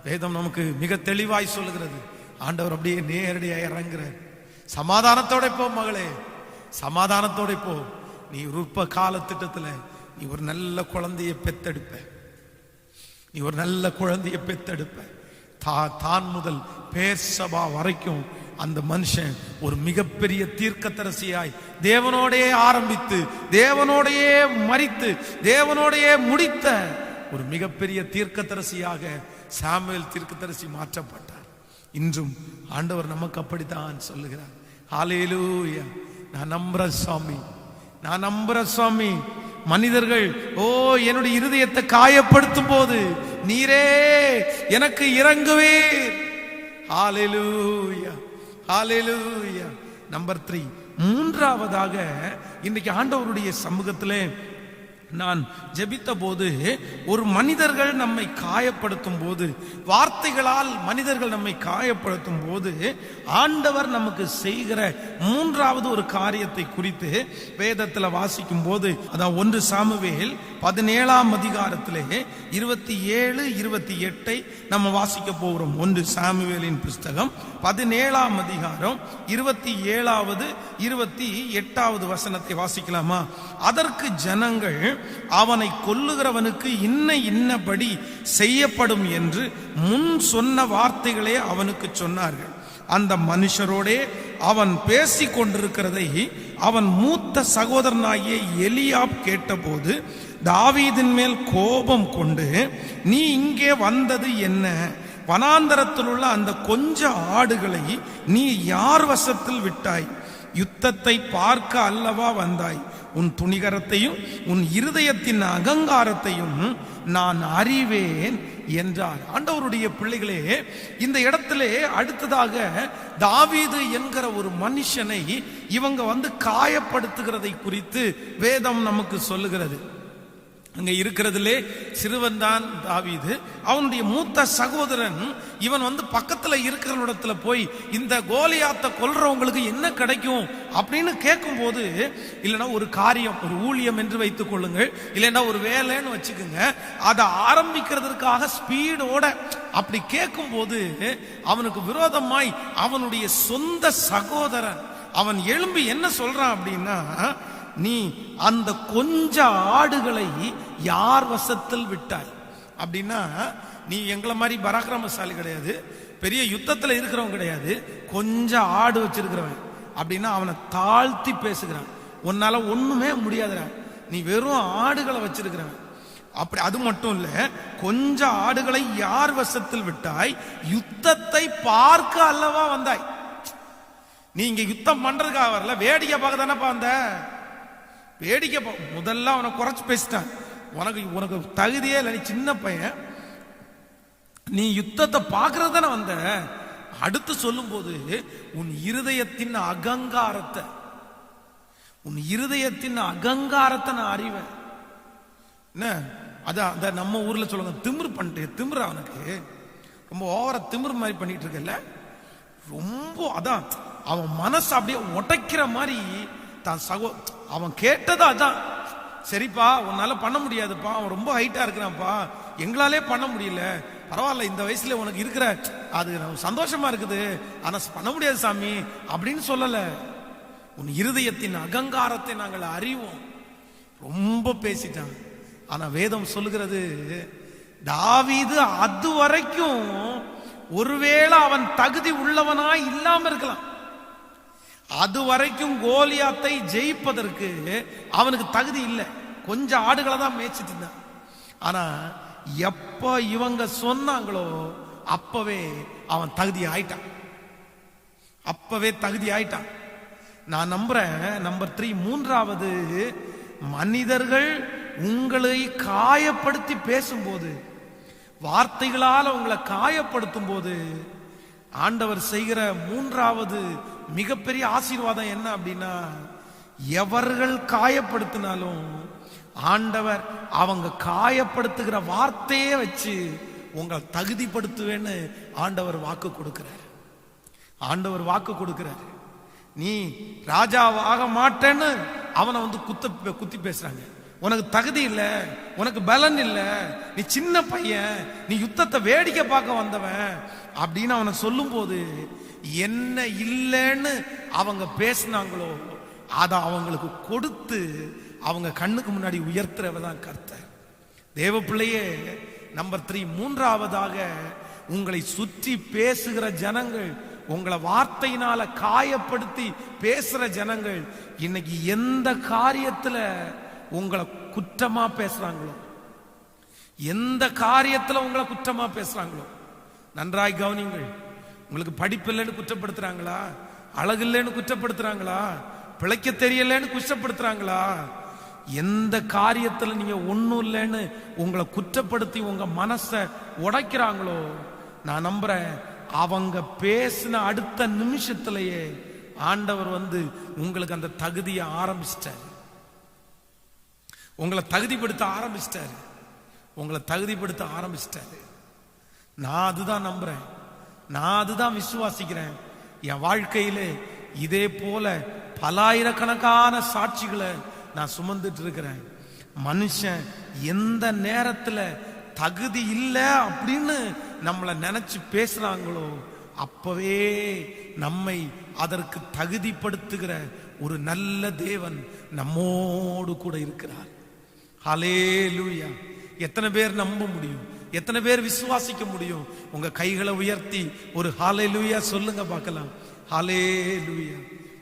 [SPEAKER 1] வேதம் நமக்கு மிக தெளிவாய் சொல்லுகிறது, ஆண்டவர் அப்படியே நேரடியா இறங்குறார். சமாதானத்தோட போ மகளே, சமாதானத்தோட போ. நீ உற்ப கால திட்டத்துல நீ ஒரு நல்ல குழந்தைய பெத்தெடுப்ப, நீ ஒரு நல்ல குழந்தைய பெத்தெடுப்ப. தான் முதல் பேர்சபா வரைக்கும் அந்த மனுஷன் ஒரு மிகப்பெரிய தீர்க்கதரிசியாய் தேவனோடையே ஆரம்பித்து தேவனோடையே மரித்து தேவனோடையே முடித்த ஒரு மிகப்பெரிய தீர்க்கதரிசியாக சாமுவேல் தீர்க்கதரிசி மாற்றப்பட்டார். இன்றும் ஆண்டவர் நமக்கு அப்படித்தான் சொல்லுகிறார். ஹல்லேலூயா. நான் நம்புறேன் சுவாமி, நான் நம்புறேன் சுவாமி. மனிதர்கள் என்னுடைய இருதயத்தை காயப்படுத்தும் போது நீரே எனக்கு இறங்குவீர். ஹல்லேலூயா, ஹல்லேலூயா. நம்பர் 3, மூன்றாவதாக இன்னைக்கு ஆண்டவருடைய சமூகத்திலே நான் ஜெபித்த போது, ஒரு மனிதர்கள் நம்மை காயப்படுத்தும் போது, வார்த்தைகளால் மனிதர்கள் நம்மை காயப்படுத்தும் போது ஆண்டவர் நமக்கு செய்கிற மூன்றாவது ஒரு காரியத்தை குறித்து வேதத்தில் வாசிக்கும் போது, அதான் 1 சாமுவேல் 17ஆம் அதிகாரத்திலே 27, 28 நம்ம வாசிக்க போகிறோம். 1 சாமுவேலின் புஸ்தகம் 17ஆம் அதிகாரம் 27வது 28வது வசனத்தை வாசிக்கலாமா? அதற்கு ஜனங்கள், அவனை கொல்லுகிறவனுக்கு இன்னபடி செய்யப்படும் என்று முன் சொன்ன வார்த்தைகளே அவனுக்கு சொன்னார்கள். அந்த மனுஷரோடே அவன் பேசிக் கொண்டிருக்கிறதை அவன் மூத்த சகோதரனாகிய எலியாப் கேட்டபோது தாவீதின் மேல் கோபம் கொண்டு, நீ இங்கே வந்தது என்ன? வனாந்தரத்தில் உள்ள அந்த கொஞ்ச ஆடுகளை நீ யார் வசத்தில் விட்டாய்? யுத்தத்தை பார்க்க அல்லவா வந்தாய்? உன் துணிகரத்தையும் உன் இருதயத்தின் அகங்காரத்தையும் நான் அறிவேன் என்றார். ஆண்டவருடைய பிள்ளைகளே, இந்த இடத்திலே அடுத்ததாக தாவீது என்கிற ஒரு மனுஷனை இவங்க காயப்படுத்துகிறதை குறித்து வேதம் நமக்கு சொல்லுகிறது. அங்க இருக்கிறதுலே சிறுவன் தான் தாவீது. அவனுடைய மூத்த சகோதரன் இவன் பக்கத்துல இருக்கிற இடத்துல போய், இந்த கோலியாத்தை கொல்றவங்களுக்கு என்ன கிடைக்கும் அப்படின்னு கேட்கும் போது, இல்லைன்னா ஒரு காரியம், ஒரு ஊழியம் என்று வைத்துக் கொள்ளுங்கள், இல்லைன்னா ஒரு வேலைன்னு வச்சுக்கோங்க, அதை ஆரம்பிக்கிறதுக்காக ஸ்பீடோட அப்படி கேட்கும் போது அவனுக்கு விரோதமாய் அவனுடைய சொந்த சகோதரன் அவன் எழும்பி என்ன சொல்றான் அப்படின்னா, நீ அந்த கொஞ்ச ஆடுகளை யார் வசத்தில் விட்டாய் அப்படின்னா, நீ எங்களை மாதிரி பராக்கிரமசாலி கிடையாது, பெரிய யுத்தத்தில் இருக்கிறவன் கிடையாது, கொஞ்சம் ஆடு வச்சிருக்கிறவன் அப்படின்னா அவனை தாழ்த்தி பேசுகிறான். உன்னால ஒண்ணுமே முடியாதுடா, நீ வெறும் ஆடுகளை வச்சிருக்கிறவன். அப்படி அது மட்டும் இல்ல, கொஞ்சம் ஆடுகளை யார் வசத்தில் விட்டாய், யுத்தத்தை பார்க்க அல்லவா வந்தாய். நீ இங்க யுத்தம் பண்றதுக்காக வரல, வேடிக்கை பார்க்க தானப்பா வந்த. வேடிக்கை முதல்ல அவனை குறைச்சு பேசிட்டான். உனக்கு தகுதியே இல்லை, நீ சின்ன பையன், நீ யுத்தத்தை பார்க்கறது தானே வந்த. அடுத்து சொல்லும் போது உன் இருதயத்தின் அகங்காரத்தை நான் அறிவேன். என்ன அதான் நம்ம ஊர்ல சொல்லுங்க, திமிரு பண்ணிட்டு திமிரு, அவனுக்கு ரொம்ப ஓவரா திமிரு மாதிரி பண்ணிட்டு இருக்கல. ரொம்ப அதான் அவன் மனசு அப்படியே உடைக்கிற மாதிரி தான் அவன் கேட்டதா அதான். சரிப்பா உன்னால பண்ண முடியாதுப்பா, அவன் ரொம்ப ஹைட்டா இருக்கிறான்ப்பா, எங்களாலே பண்ண முடியல, பரவாயில்ல இந்த வயசுல உனக்கு இருக்கிற அது சந்தோஷமா இருக்குது, ஆனா பண்ண முடியாது சாமி அப்படின்னு சொல்லல. உன் இருதயத்தின் அகங்காரத்தை நாங்கள் அறிவோம். ரொம்ப பேசிட்டான். ஆனா வேதம் சொல்லுகிறது, தாவீது அது வரைக்கும் ஒருவேளை அவன் தகுதி உள்ளவனா இல்லாம இருக்கலாம். அது வரைக்கும் கோலியாத்தை ஜெயிப்பதற்கு அவனுக்கு தகுதி இல்லை, கொஞ்சம் ஆடுகளை தான் மேய்ச்சிட்டு இருந்தான். ஆனா எப்ப இவங்க சொன்னாங்களோ அப்பவே அவன் தகுதி ஆயிட்டான். நான் நம்புறேன். நம்பர் 3, மூன்றாவது, மனிதர்கள் உங்களை காயப்படுத்தி பேசும்போது, வார்த்தைகளால் உங்களை காயப்படுத்தும் போது ஆண்டவர் செய்கிற மூன்றாவது மிகப்பெரிய ஆசீர்வாதம் என்ன அப்படின்னா, எவர்கள் காயப்படுத்தினாலும் ஆண்டவர் அவங்க காயப்படுத்துகிற வார்த்தையே வச்சு உங்களை தகுதிப்படுத்துவேன்னு ஆண்டவர் வாக்கு கொடுக்கிறார். நீ ராஜாவாக மாட்டேன்னு அவனை வந்து குத்தி பேசுறாங்க. உனக்கு தகுதி இல்லை, உனக்கு பலன் இல்லை, நீ சின்ன பையன், நீ யுத்தத்தை வேடிக்கை பார்க்க வந்தவன் அப்படின்னு அவனை சொல்லும் போது என்ன இல்லைன்னு அவங்க பேசினாங்களோ அதை அவங்களுக்கு கொடுத்து அவங்க கண்ணுக்கு முன்னாடி உயர்த்துறவதான் கர்த்தர். தேவ பிள்ளையே, நம்பர் 3, மூன்றாவதாக, உங்களை சுற்றி பேசுகிற ஜனங்கள், உங்களை வார்த்தையினால காயப்படுத்தி பேசுற ஜனங்கள் இன்னைக்கு எந்த காரியத்துல உங்களை குற்றமா பேசுறாங்களோ, நன்றாய் கவனிங்கள். உங்களுக்கு படிப்பு இல்லைன்னு குற்றப்படுத்துறாங்களா, அழகு இல்லைன்னு குற்றப்படுத்துறாங்களா, பிழைக்க தெரியலன்னு குற்றப்படுத்துறாங்களா, எந்த காரியத்துல நீங்க ஒண்ணும் இல்லைன்னு உங்களை குற்றப்படுத்தி உங்க மனசை உடைக்கிறாங்களோ, நான் நம்புறேன் அவங்க பேசின அடுத்த நிமிஷத்திலேயே ஆண்டவர் வந்து உங்களுக்கு அந்த தகுதியை ஆரம்பிச்சிட்டாரு, உங்களை தகுதிப்படுத்த ஆரம்பிச்சிட்டாரு. நான் அதுதான் நம்புறேன், நான் அதுதான் விசுவாசிக்கிறேன். என் வாழ்க்கையிலே இதே போல பலாயிரக்கணக்கான சாட்சிகளை நான் சுமந்துட்டு இருக்கிறேன். மனுஷன் எந்த நேரத்துல தகுதி இல்லை அப்படின்னு நம்மளை நினைச்சு பேசுறாங்களோ அப்பவே நம்மை அதற்கு தகுதிப்படுத்துகிற ஒரு நல்ல தேவன் நம்மோடு கூட இருக்கிறார். ஹல்லேலூயா! எத்தனை பேர் நம்ப முடியும்? எத்தனை பேர் விசுவாசிக்க முடியும்? உங்க கைகளை உயர்த்தி ஒரு ஹல்லேலூயா சொல்லுங்க பார்க்கலாம். ஹல்லேலூயா!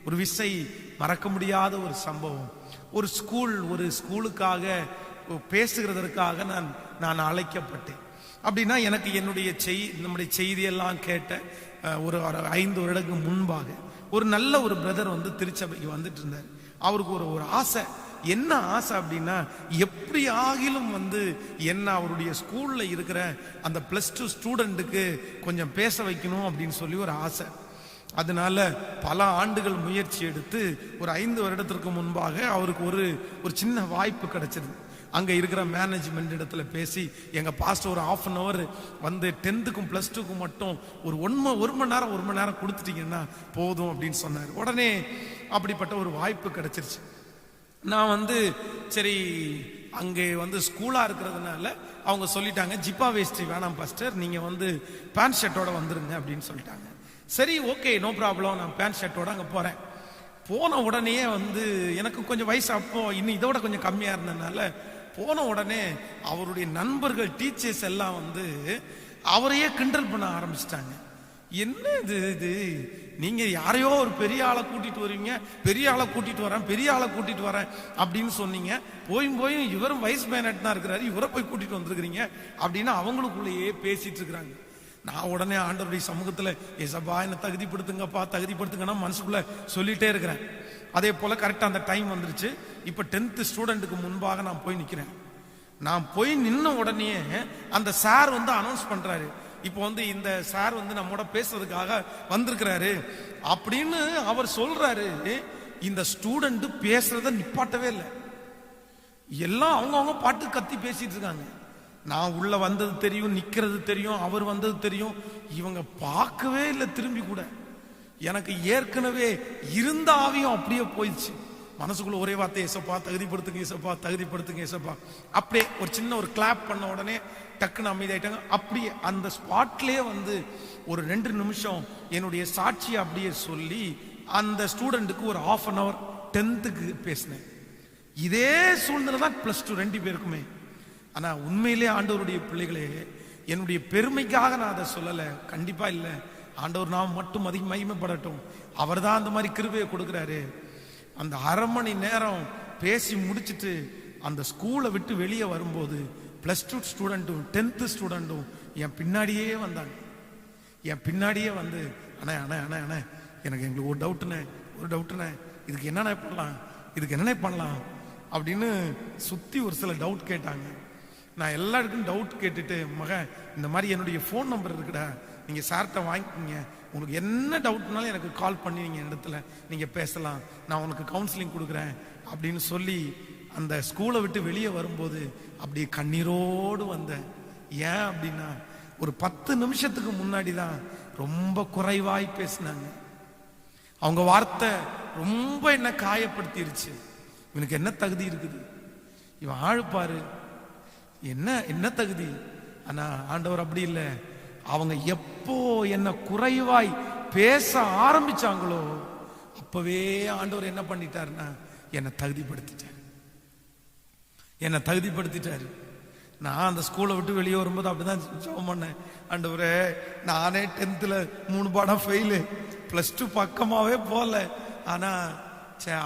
[SPEAKER 1] ஒரு விசை மறக்க முடியாத ஒரு சம்பவம். ஒரு ஸ்கூலுக்காக பேசுகிறதற்காக நான் அழைக்கப்பட்டேன். அப்படின்னா எனக்கு நம்முடைய செய்தியெல்லாம் கேட்ட ஒரு 5 வருடங்களுக்கு முன்பாக ஒரு நல்ல ஒரு பிரதர் வந்து திருச்சபைக்கு வந்துட்டு இருந்தார். அவருக்கு ஒரு ஆசை. என்ன ஆசை அப்படின்னா, எப்படி ஆகிலும் வந்து என்ன அவருடைய ஸ்கூல்ல இருக்கிற அந்த +2 ஸ்டூடெண்ட்டுக்கு கொஞ்சம் பேச வைக்கணும் அப்படின்னு சொல்லி ஒரு ஆசை. அதனால பல ஆண்டுகள் முயற்சி எடுத்து ஒரு 5 வருடத்திற்கு முன்பாக அவருக்கு ஒரு சின்ன வாய்ப்பு கிடைச்சது. அங்க இருக்கிற மேனேஜ்மெண்ட் இடத்துல பேசி, எங்க பாஸ்டர் ஒரு 1/2 hour வந்து 10க்கும் +2க்கும் மட்டும் ஒரு 1 மணி நேரம் கொடுத்துட்டீங்கன்னா போதும் அப்படின்னு சொன்னார். உடனே அப்படிப்பட்ட ஒரு வாய்ப்பு கிடைச்சிருச்சு. நான் வந்து சரி, அங்கே வந்து ஸ்கூலா இருக்கிறதுனால அவங்க சொல்லிட்டாங்க, ஜிப்பா வேஷ்டி வேணாம் பாஸ்டர், நீங்க வந்து பேண்ட் ஷர்ட்டோட வந்துருங்க அப்படின்னு சொல்லிட்டாங்க. சரி, ஓகே, நோ ப்ராப்ளம், நான் பேண்ட் ஷர்ட்டோட அங்கே போறேன். போன உடனே வந்து எனக்கு கொஞ்சம் வயசு அப்போ இன்னும் இதோட கொஞ்சம் கம்மியா இருந்ததுனால போன உடனே அவருடைய நண்பர்கள் டீச்சர்ஸ் எல்லாம் வந்து அவரையே கிண்டல் பண்ண ஆரம்பிச்சிட்டாங்க. என்ன இது நீங்க யாரையோ ஒரு பெரிய ஆளை கூட்டிட்டு வருவீங்க, பெரிய ஆளை கூட்டிட்டு வரேன், பெரிய ஆளை கூட்டிட்டு வரேன் அப்படின்னு சொன்னீங்க. போயும் இவரும் வைஸ் மேனட் தான் இருக்கிறாரு, இவரை போய் கூட்டிட்டு வந்திருக்கிறீங்க அப்படின்னு அவங்களுக்குள்ளேயே பேசிட்டு இருக்கிறாங்க. நான் உடனே ஆண்டவருடைய சமூகத்துல ஏசப்பா என்ன தகுதிப்படுத்துங்கப்பா தகுதிப்படுத்துங்கன்னா மனசுக்குள்ள சொல்லிட்டே இருக்கிறேன். அதே போல கரெக்டா அந்த டைம் வந்துருச்சு. இப்ப 10th ஸ்டூடெண்ட்டுக்கு முன்பாக நான் போய் நிக்கிறேன். நான் போய் நின்ன உடனே அந்த சார் வந்து அனௌன்ஸ் பண்றாரு, இப்போ வந்து இந்த சார் வந்து நம்மோட பேசுறதுக்காக வந்திருக்கிறாரு அப்படின்னு அவர் சொல்றாரு. இந்த ஸ்டூடெண்ட் பேசுறத நிப்பாட்டவே இல்லை. எல்லாம் அவங்க பாட்டு கத்தி பேசிட்டு இருக்காங்க. நான் உள்ள வந்தது தெரியும், நிக்கிறது தெரியும், அவர் வந்தது தெரியும். இவங்க பார்க்கவே இல்லை திரும்பி கூட. எனக்கு ஏற்கனவே இருந்த ஆவியும் அப்படியே போயிடுச்சு. மனசுக்குள்ள ஒரே வார்த்தை, ஏசப்பா தகுதிப்படுத்துங்க, ஏசப்பா தகுதிப்படுத்துங்க, ஏசப்பா. அப்படியே ஒரு சின்ன ஒரு கிளாப் பண்ண உடனே டக்குன்னு அமைதியாயிட்டாங்க. அப்படியே அந்த ஸ்பாட்லயே வந்து ஒரு 2 நிமிஷம் என்னுடைய சாட்சியை அப்படியே சொல்லி அந்த ஸ்டூடெண்ட்டுக்கு ஒரு 1/2 hour 10th பேசினேன். இதே சூழ்நிலை தான் +2 2 பேருக்குமே. ஆனா உண்மையிலே ஆண்டவருடைய பிள்ளைகளே, என்னுடைய பெருமைக்காக நான் அதை சொல்லல, கண்டிப்பா இல்ல. ஆண்டவர் நாம் மட்டும் அதிக மகிமைப்படட்டும். அவர் தான் அந்த மாதிரி கிருபையை கொடுக்கிறாரு. அந்த 1/2 மணி நேரம் பேசி முடிச்சுட்டு அந்த ஸ்கூலை விட்டு வெளியே வரும்போது +2 ஸ்டூடெண்ட்டும் 10th ஸ்டூடெண்ட்டும் என் பின்னாடியே வந்தாங்க. என் பின்னாடியே வந்து அண்ணே அண்ணே அண்ணே அண்ணே எனக்கு எங்களுக்கு ஒரு டவுட்டுண்ணே, இதுக்கு என்னென்ன பண்ணலாம், இதுக்கு என்னென்ன பண்ணலாம் அப்படின்னு சுத்தி ஒரு சில டவுட் கேட்டாங்க. நான் எல்லாருக்கும் டவுட் கேட்டுட்டு, மகன் இந்த மாதிரி என்னுடைய ஃபோன் நம்பர் இருக்குடா, நீங்க சார்கிட்ட வாங்கிக்கிங்க, உங்களுக்கு என்ன டவுட்னாலும் எனக்கு கால் பண்ணி நீங்க இடத்துல நீங்க பேசலாம், நான் உனக்கு கவுன்சிலிங் கொடுக்குறேன் அப்படின்னு சொல்லி அந்த ஸ்கூலை விட்டு வெளியே வரும்போது அப்படியே கண்ணீரோடு வந்தேன். ஏன் அப்படின்னா ஒரு 10 நிமிஷத்துக்கு முன்னாடி தான் ரொம்ப குறைவாய் பேசினாங்க. அவங்க வார்த்தை ரொம்ப என்ன காயப்படுத்திருச்சு. இவனுக்கு என்ன தகுதி இருக்குது, இவன் ஆழ்பாரு, என்ன தகுதி. ஆனா ஆண்டவர் அப்படி இல்லை. அவங்க எப்போ என்ன குறைவாய் பேச ஆரம்பிச்சாங்களோ அப்பவே ஆண்டவர் என்ன பண்ணிட்டாருன்னா என்னை தகுதிப்படுத்திட்டாரு. நான் அந்த ஸ்கூலை விட்டு வெளியே வரும்போது அப்படிதான் ஜெபம் பண்ணேன். ஆண்டவரே, நானே 10th 3 பாடம் ஃபெயிலு, +2 பக்கமாவே போகல. ஆனா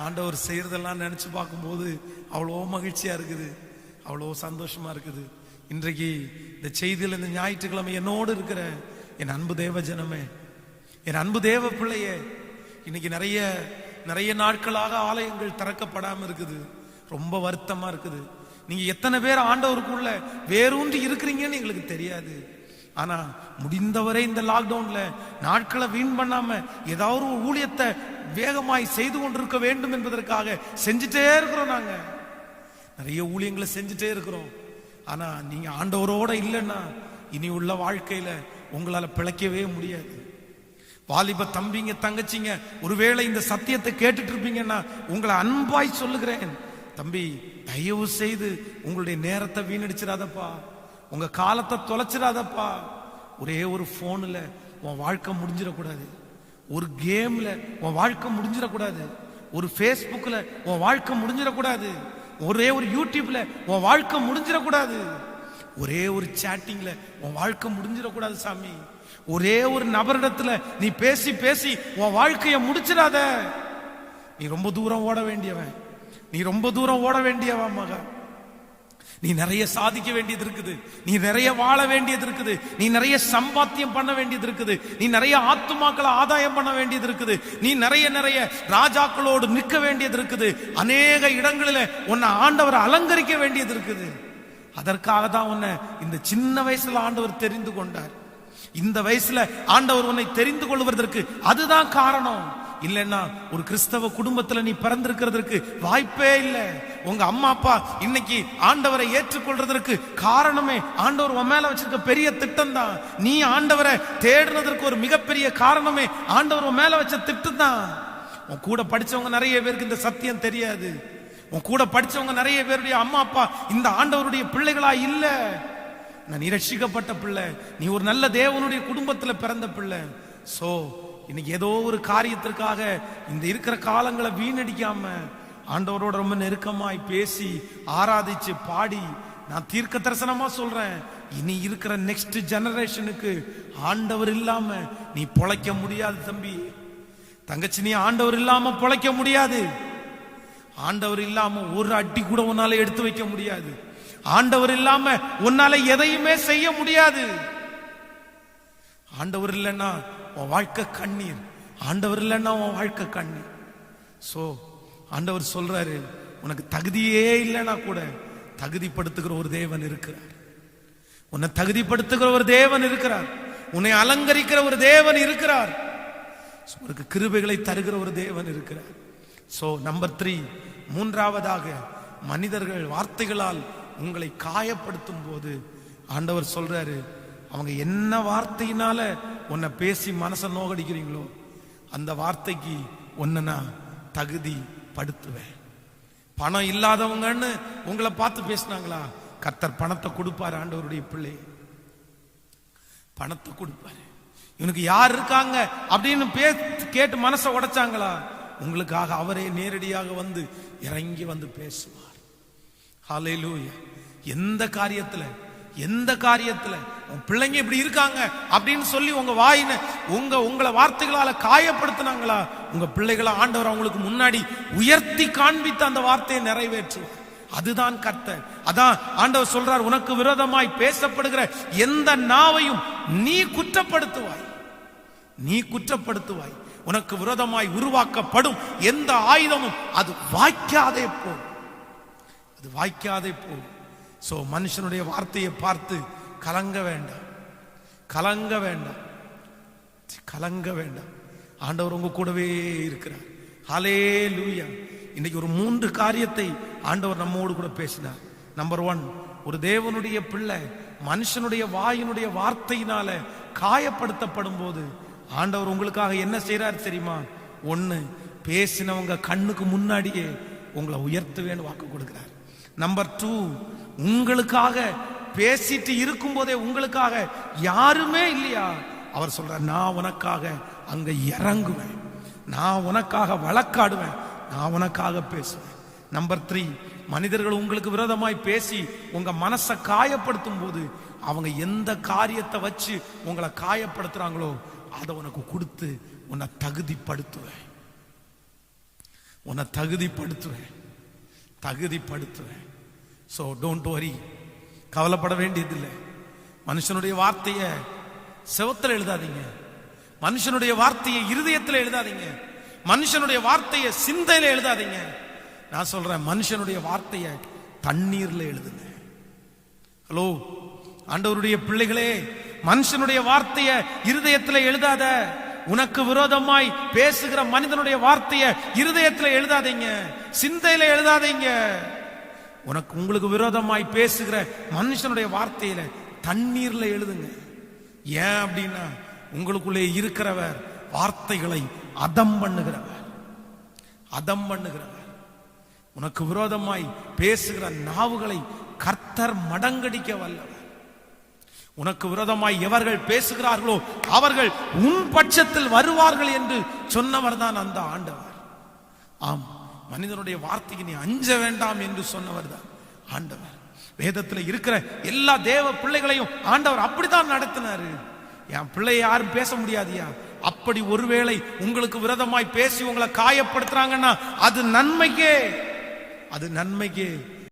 [SPEAKER 1] ஆண்டவர் செய்யறதெல்லாம் நினைச்சு பார்க்கும்போது அவ்வளோ மகிழ்ச்சியா இருக்குது, அவ்வளோ சந்தோஷமா இருக்குது. இன்றைக்கு இந்த செய்தியில் இந்த ஞாயிற்றுக்கிழமை என்னோடு இருக்கிற என் அன்பு தேவ ஜனமே, என் அன்பு தேவ பிள்ளையே, இன்னைக்கு நிறைய நாட்களாக ஆலயங்கள் திறக்கப்படாம இருக்குது. ரொம்ப வருத்தமா இருக்குது. நீங்க எத்தனை பேர் ஆண்டவருக்குள்ள வேரூன்றி இருக்கிறீங்கன்னு எங்களுக்கு தெரியாது. ஆனா முடிந்தவரை இந்த லாக்டவுன்ல நாட்களை வீண் பண்ணாம ஏதாவது ஒரு ஊழியத்தை வேகமாய் செய்து கொண்டிருக்க வேண்டும் என்பதற்காக செஞ்சுட்டே இருக்கிறோம். நாங்க நிறைய ஊழியங்களை செஞ்சுட்டே இருக்கிறோம். ஆனா நீங்க ஆண்டவரோட இல்லைன்னா இனி உள்ள வாழ்க்கையில உங்களால பிழைக்கவே முடியாது. வாலிப தம்பிங்க தங்கச்சிங்க, ஒருவேளை இந்த சத்தியத்தை கேட்டுட்டு இருப்பீங்கன்னா உங்களை அன்பாய் சொல்லுகிறேன், தம்பி தயவு செய்து உங்களுடைய நேரத்தை வீணடிச்சிடாதப்பா, உங்க காலத்தை தொலைச்சிடாதப்பா. ஒரே ஒரு போன்ல உன் வாழ்க்கை முடிஞ்சிடக்கூடாது, ஒரு கேம்ல உன் வாழ்க்கை முடிஞ்சிடக்கூடாது, ஒரு Facebookல உன் வாழ்க்கை முடிஞ்சிடக்கூடாது, ஒரே ஒரு யூடியூப்ல உன் வாழ்க்கை முடிஞ்சிடக்கூடாது, ஒரே ஒரு சேட்டிங்ல உன் வாழ்க்கை முடிஞ்சிடக்கூடாது சாமி. ஒரே ஒரு நபரிடத்துல நீ பேசி பேசி உன் வாழ்க்கைய முடிச்சிடாத. நீ ரொம்ப தூரம் ஓட வேண்டியவன், நீ ரொம்ப தூரம் ஓட வேண்டியவன் மகன். நீ நிறைய சாதிக்க வேண்டியது இருக்குது, நீ நிறைய வாழ வேண்டியது இருக்குது, நீ நிறைய சம்பாத்தியம் பண்ண வேண்டியது இருக்குது, நீ நிறைய ஆத்துமாக்களை ஆதாயம் பண்ண வேண்டியது இருக்குது, நீ நிறைய ராஜாக்களோடு நிற்க வேண்டியது இருக்குது, அநேக இடங்களில் உன்னை ஆண்டவர் அலங்கரிக்க வேண்டியது இருக்குது. அதற்காக தான் உன்னை இந்த சின்ன வயசுல ஆண்டவர் தெரிந்து கொண்டார். இந்த வயசுல ஆண்டவர் உன்னை தெரிந்து கொள்வதற்கு அதுதான் காரணம். இல்லைன்னா ஒரு கிறிஸ்தவ குடும்பத்துல நீ பிறந்திருக்கிறதுக்கு வாய்ப்பே இல்லை. உங்க அம்மா அப்பா இன்னைக்கு ஆண்டவரை ஏற்றுக்கொள்றதற்கு காரணமே ஆண்டவர் உன் மேல வச்சிருக்க பெரிய திட்டம் தான். நீ ஆண்டவரை தேடுனதற்கு ஒரு மிகப்பெரிய காரணமே ஆண்டவர் உன் மேல வச்ச திட்டம் தான். உன் கூட படிச்சவங்க நிறைய பேருக்கு இந்த சத்தியம் தெரியாது. உன் கூட படிச்சவங்க நிறைய பேருடைய அம்மா அப்பா இந்த ஆண்டவருடைய பிள்ளைகளா இல்ல. நீ ரட்சிக்கப்பட்ட பிள்ளை, நீ ஒரு நல்ல தேவனுடைய குடும்பத்துல பிறந்த பிள்ளை. சோ இன்னைக்கு ஏதோ ஒரு காரியத்திற்காக இந்த இருக்கிற காலங்களை வீணடிக்காம ஆண்டவரோட ரொம்ப நெருக்கமாய் பேசி ஆராதிச்சு பாடி நான் தீர்க்க தரிசனமா சொல்றேன், இனி இருக்கிற நெக்ஸ்ட் ஜெனரேஷனுக்கு ஆண்டவர் இல்லாம நீ பொழைக்க முடியாது தம்பி, தங்கச்சி, நீ ஆண்டவர் இல்லாம பொழைக்க முடியாது. ஆண்டவர் இல்லாம ஒரு அடி கூட உன்னால எடுத்து வைக்க முடியாது. ஆண்டவர் இல்லாம உன்னால எதையுமே செய்ய முடியாது. ஆண்டவர் இல்லைன்னா உன் வாழ்க்கை கண்ணீர். ஆண்டவர் இல்லைன்னா உன் வாழ்க்கை கண்ணீர். சோ ஆண்டவர் சொல்றாரு, உனக்கு தகுதியே இல்லைன்னா கூட தகுதிப்படுத்துகிற ஒரு தேவன் இருக்கிறார். உன்னை தகுதிப்படுத்துகிற ஒரு தேவன் இருக்கிறார். உன்னை அலங்கரிக்கிற ஒரு தேவன் இருக்கிறார். உனக்கு கிருபைகளை தருகிற ஒரு தேவன் இருக்கிறார். சோ நம்பர் 3, மூன்றாவதாக, மனிதர்கள் வார்த்தைகளால் உங்களை காயப்படுத்தும் போது ஆண்டவர் சொல்றாரு, அவங்க என்ன வார்த்தையினால உன்னை பேசி மனசை நோகடிக்கிறீங்களோ அந்த வார்த்தைக்கு உன்னை நான் தகுதி படுத்துவேன். பணம் இல்லாதவங்கன்னு உங்களை பார்த்து பேசினாங்களா, கர்த்தர் பணத்தை கொடுப்பாரு. ஆண்டவருடைய பிள்ளை பணத்தை கொடுப்பாரு. இவனுக்கு யார் இருக்காங்க அப்படின்னு கேட்டு மனசை உடைச்சாங்களா, உங்களுக்காக அவரே நேரடியாக வந்து இறங்கி வந்து பேசுவார். ஹல்லேலூயா. எந்த காரியத்துல உன் பிள்ளைங்க இப்படி இருக்காங்க அப்படின்னு சொல்லி உங்க வாயின உங்களை வார்த்தைகளால காயப்படுத்தினாங்களா, உங்க பிள்ளைகளை ஆண்டவர் அவங்களுக்கு முன்னாடி உயர்த்தி காண்பித்து அந்த வார்த்தையை நிறைவேற்றுவார். அதுதான் கர்த்தர். அதான் ஆண்டவர் சொல்றார், உனக்கு விரோதமாய் பேசப்படுகிற எந்த நாவையும் நீ குற்றப்படுத்துவாய். உனக்கு விரோதமாய் உருவாக்கப்படும் எந்த ஆயுதமும் அது வாய்க்காதே போ. சோ மனுஷனுடைய வார்த்தையை பார்த்து கலங்க வேண்டாம். ஆண்டவர் உங்க கூடவே இருக்கிறார். ஹல்லேலூயா. இன்னைக்கு ஒரு 3 காரியத்தை ஆண்டவர் நம்மோடு கூட பேசினார். நம்பர் 1, ஒரு தேவனுடைய பிள்ளை மனுஷனுடைய வாயினுடைய வார்த்தையினால காயப்படுத்தப்படும் போது ஆண்டவர் உங்களுக்காக என்ன செய்யறாரு தெரியுமா? 1, பேசினவங்க கண்ணுக்கு முன்னாடியே உங்களை உயர்த்துவேன்னு வாக்கு கொடுக்கிறார். நம்பர் 2, உங்களுக்காக பேசிட்டு இருக்கும் போதே உங்களுக்காக யாருமே இல்லையா, அவர் சொல்றார், நான் உனக்காக அங்க இறங்குவேன், நான் உனக்காக வழக்காடுவேன், நான் உனக்காக பேசுவேன். நம்பர் 3, மனிதர்கள் உங்களுக்கு விரோதமாய் பேசி உங்க மனசை காயப்படுத்தும் போது அவங்க எந்த காரியத்தை வச்சு உங்களை காயப்படுத்துறாங்களோ அதை உனக்கு கொடுத்து உன்னை தகுதிப்படுத்துவேன். சோ டோன்ட் வரி, கவலைப்பட வேண்டியதில்லை. மனுஷனுடைய வார்த்தையை செவத்துல எழுதாதீங்க, மனுஷனுடைய வார்த்தையை இருதயத்தில் எழுதாதீங்க, மனுஷனுடைய வார்த்தையை சிந்தையில எழுதாதீங்க. நான் சொல்றேன், மனுஷனுடைய வார்த்தையை தண்ணீர்ல எழுதுங்க. ஹலோ ஆண்டவருடைய பிள்ளைகளே, மனுஷனுடைய வார்த்தையை இருதயத்தில் எழுதாத. உனக்கு விரோதமாய் பேசுகிற மனிதனுடைய வார்த்தையை இருதயத்தில் எழுதாதீங்க, சிந்தையில எழுதாதீங்க. உங்களுக்கு விரோதமாய் பேசுகிற மனுஷனுடைய வார்த்தையில தண்ணீர்ல எழுதுங்க. ஏன் அப்படின்னா, உங்களுக்குள்ளே இருக்கிறவர் வார்த்தைகளை அதம் பண்ணுகிறவர். உனக்கு விரோதமாய் பேசுகிற நாவுகளை கர்த்தர் மடங்கடிக்க வல்லவர். உனக்கு விரோதமாய் எவர்கள் பேசுகிறார்களோ அவர்கள் உன் பட்சத்தில் வருவார்கள் என்று சொன்னவர் தான் அந்த ஆண்டவர். ஆம், மனிதனுடைய வார்த்தைக்கு நீ அஞ்ச வேண்டாம் என்று சொன்னவர் தான் ஆண்டவர். வேதத்தில் இருக்கிற எல்லா தேவ பிள்ளைகளையும் ஆண்டவர் அப்படித்தான் நடத்தினாரு. என் பிள்ளையை யாரும் பேச முடியாதியா? அப்படி ஒருவேளை உங்களுக்கு விரோதமாய் பேசி உங்களை காயப்படுத்துறாங்கன்னா அது நன்மைக்கே.